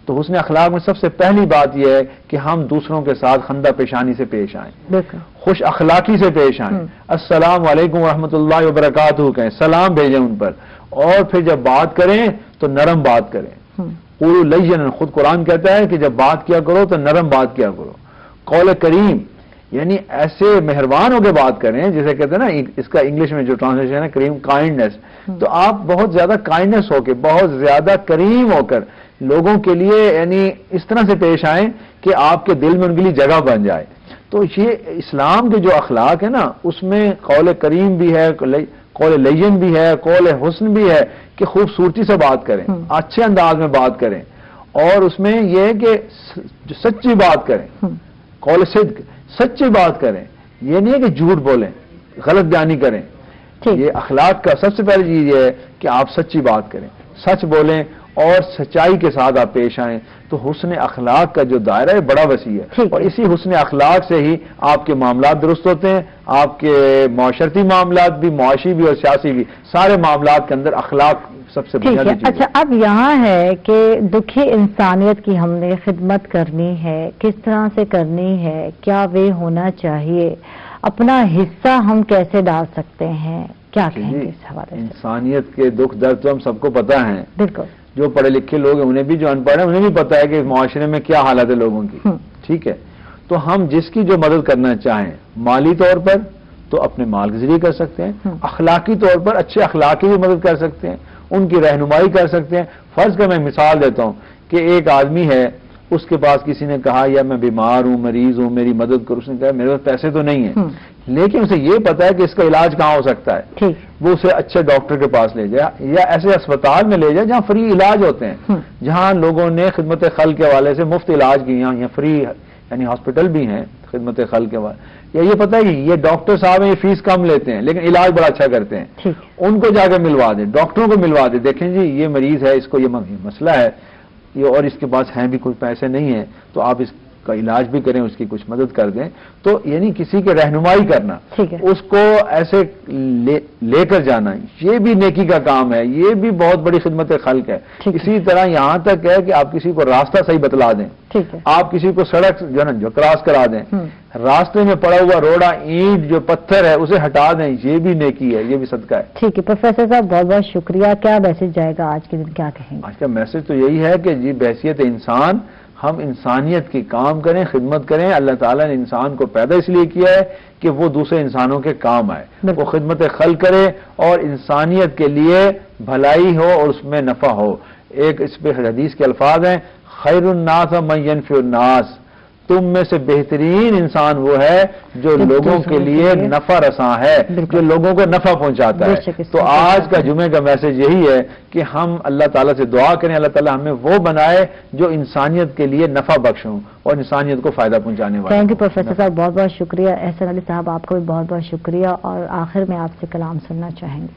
تو حسن اخلاق میں سب سے پہلی بات یہ ہے کہ ہم دوسروں کے ساتھ خندہ پیشانی سے پیش آئیں، خوش اخلاقی سے پیش آئیں. السلام علیکم ورحمۃ اللہ وبرکاتہ کہیں، سلام بھیجیں ان پر. اور پھر جب بات کریں تو نرم بات کریں. قولوا لینا، خود قرآن کہتا ہے کہ جب بات کیا کرو تو نرم بات کیا کرو. قول کریم یعنی ایسے مہربان ہو کے بات کریں، جیسے کہتے ہیں نا، اس کا انگلش میں جو ٹرانسلیشن ہے کریم، کائنڈنس. تو آپ بہت زیادہ کائنڈنس ہو کے، بہت زیادہ کریم ہو کر لوگوں کے لیے یعنی اس طرح سے پیش آئیں کہ آپ کے دل میں ان کے لیے جگہ بن جائے. تو یہ اسلام کے جو اخلاق ہے نا، اس میں قول کریم بھی ہے، قول لین بھی ہے، قول حسن بھی ہے کہ خوبصورتی سے بات کریں، اچھے انداز میں بات کریں. اور اس میں یہ ہے کہ سچی بات کریں، قول صدق، سچی بات کریں. یہ نہیں ہے کہ جھوٹ بولیں، غلط بیانی کریں. یہ اخلاق کا سب سے پہلی چیز یہ ہے کہ آپ سچی بات کریں، سچ بولیں اور سچائی کے ساتھ آپ پیش آئیں. تو حسن اخلاق کا جو دائرہ ہے بڑا وسیع ہے. اور اسی حسن اخلاق سے ہی آپ کے معاملات درست ہوتے ہیں. آپ کے معاشرتی معاملات بھی، معاشی بھی اور سیاسی بھی، سارے معاملات کے اندر اخلاق سب سے بنیادی چیز ہے. اچھا، اب یہاں ہے کہ دکھی انسانیت کی ہم نے خدمت کرنی ہے، کس طرح سے کرنی ہے، کیا وے ہونا چاہیے، اپنا حصہ ہم کیسے ڈال سکتے ہیں، کیا کہیں گے اس حوالے سے؟ انسانیت کے دکھ درد تو ہم سب کو پتہ ہیں. بالکل. جو پڑھے لکھے لوگ ہیں انہیں بھی، جو ان پڑھ ہیں انہیں بھی پتہ ہے کہ معاشرے میں کیا حالت ہے لوگوں کی. ٹھیک ہے، تو ہم جس کی جو مدد کرنا چاہیں مالی طور پر تو اپنے مال کے ذریعے کر سکتے ہیں، اخلاقی طور پر اچھے اخلاقی بھی مدد کر سکتے ہیں، ان کی رہنمائی کر سکتے ہیں. فرض کر میں مثال دیتا ہوں کہ ایک آدمی ہے، اس کے پاس کسی نے کہا یا میں بیمار ہوں، مریض ہوں، میری مدد کرو. اس نے کہا میرے پاس پیسے تو نہیں ہیں، لیکن اسے یہ پتا ہے کہ اس کا علاج کہاں ہو سکتا ہے. وہ اسے اچھے ڈاکٹر کے پاس لے جائے یا ایسے اسپتال میں لے جائے جہاں فری علاج ہوتے ہیں، جہاں لوگوں نے خدمت خلق کے حوالے سے مفت علاج کیا، یا فری یعنی ہاسپٹل بھی ہیں خدمت خلق کے حوالے. یا یہ پتا ہے کہ یہ ڈاکٹر صاحب ہیں، یہ فیس کم لیتے ہیں لیکن علاج بڑا اچھا کرتے ہیں، ان کو جا کے ملوا دیں، ڈاکٹروں کو ملوا دیں. دیکھیں جی یہ مریض ہے، اس کو یہ مسئلہ ہے اور اس کے پاس ہیں بھی کوئی پیسے نہیں ہیں، تو آپ اس کا علاج بھی کریں، اس کی کچھ مدد کر دیں. تو یعنی کسی کی رہنمائی کرنا، اس کو ایسے لے کر جانا، یہ بھی نیکی کا کام ہے، یہ بھی بہت بڑی خدمت خلق ہے. اسی طرح یہاں تک ہے کہ آپ کسی کو راستہ صحیح بتلا دیں، آپ کسی کو سڑک جو نا جو کراس کرا دیں، راستے میں پڑا ہوا روڑا اینٹ جو پتھر ہے اسے ہٹا دیں، یہ بھی نیکی ہے، یہ بھی صدقہ ہے. ٹھیک ہے پروفیسر صاحب، بہت بہت شکریہ. کیا میسج جائے گا آج کے دن، کیا کہیں گے؟ آج کا میسج تو یہی ہے کہ جی بحیثیت انسان ہم انسانیت کی کام کریں، خدمت کریں. اللہ تعالیٰ نے انسان کو پیدا اس لیے کیا ہے کہ وہ دوسرے انسانوں کے کام آئے، وہ خدمت خلق کرے اور انسانیت کے لیے بھلائی ہو اور اس میں نفع ہو. ایک اس پہ حدیث کے الفاظ ہیں، خیر الناس من ینفع الناس. تم میں سے بہترین انسان وہ ہے جو لوگوں کے لیے نفع رساں ہے، جو لوگوں کو نفع پہنچاتا ہے۔ تو آج کا جمعے کا میسج یہی ہے کہ ہم اللہ تعالیٰ سے دعا کریں، اللہ تعالیٰ ہمیں وہ بنائے جو انسانیت کے لیے نفع بخش ہوں اور انسانیت کو فائدہ پہنچانے والے۔ تھینک یو پروفیسر صاحب، بہت بہت شکریہ۔ احسن علی صاحب آپ کو بھی بہت بہت شکریہ، اور آخر میں آپ سے کلام سننا چاہیں گے۔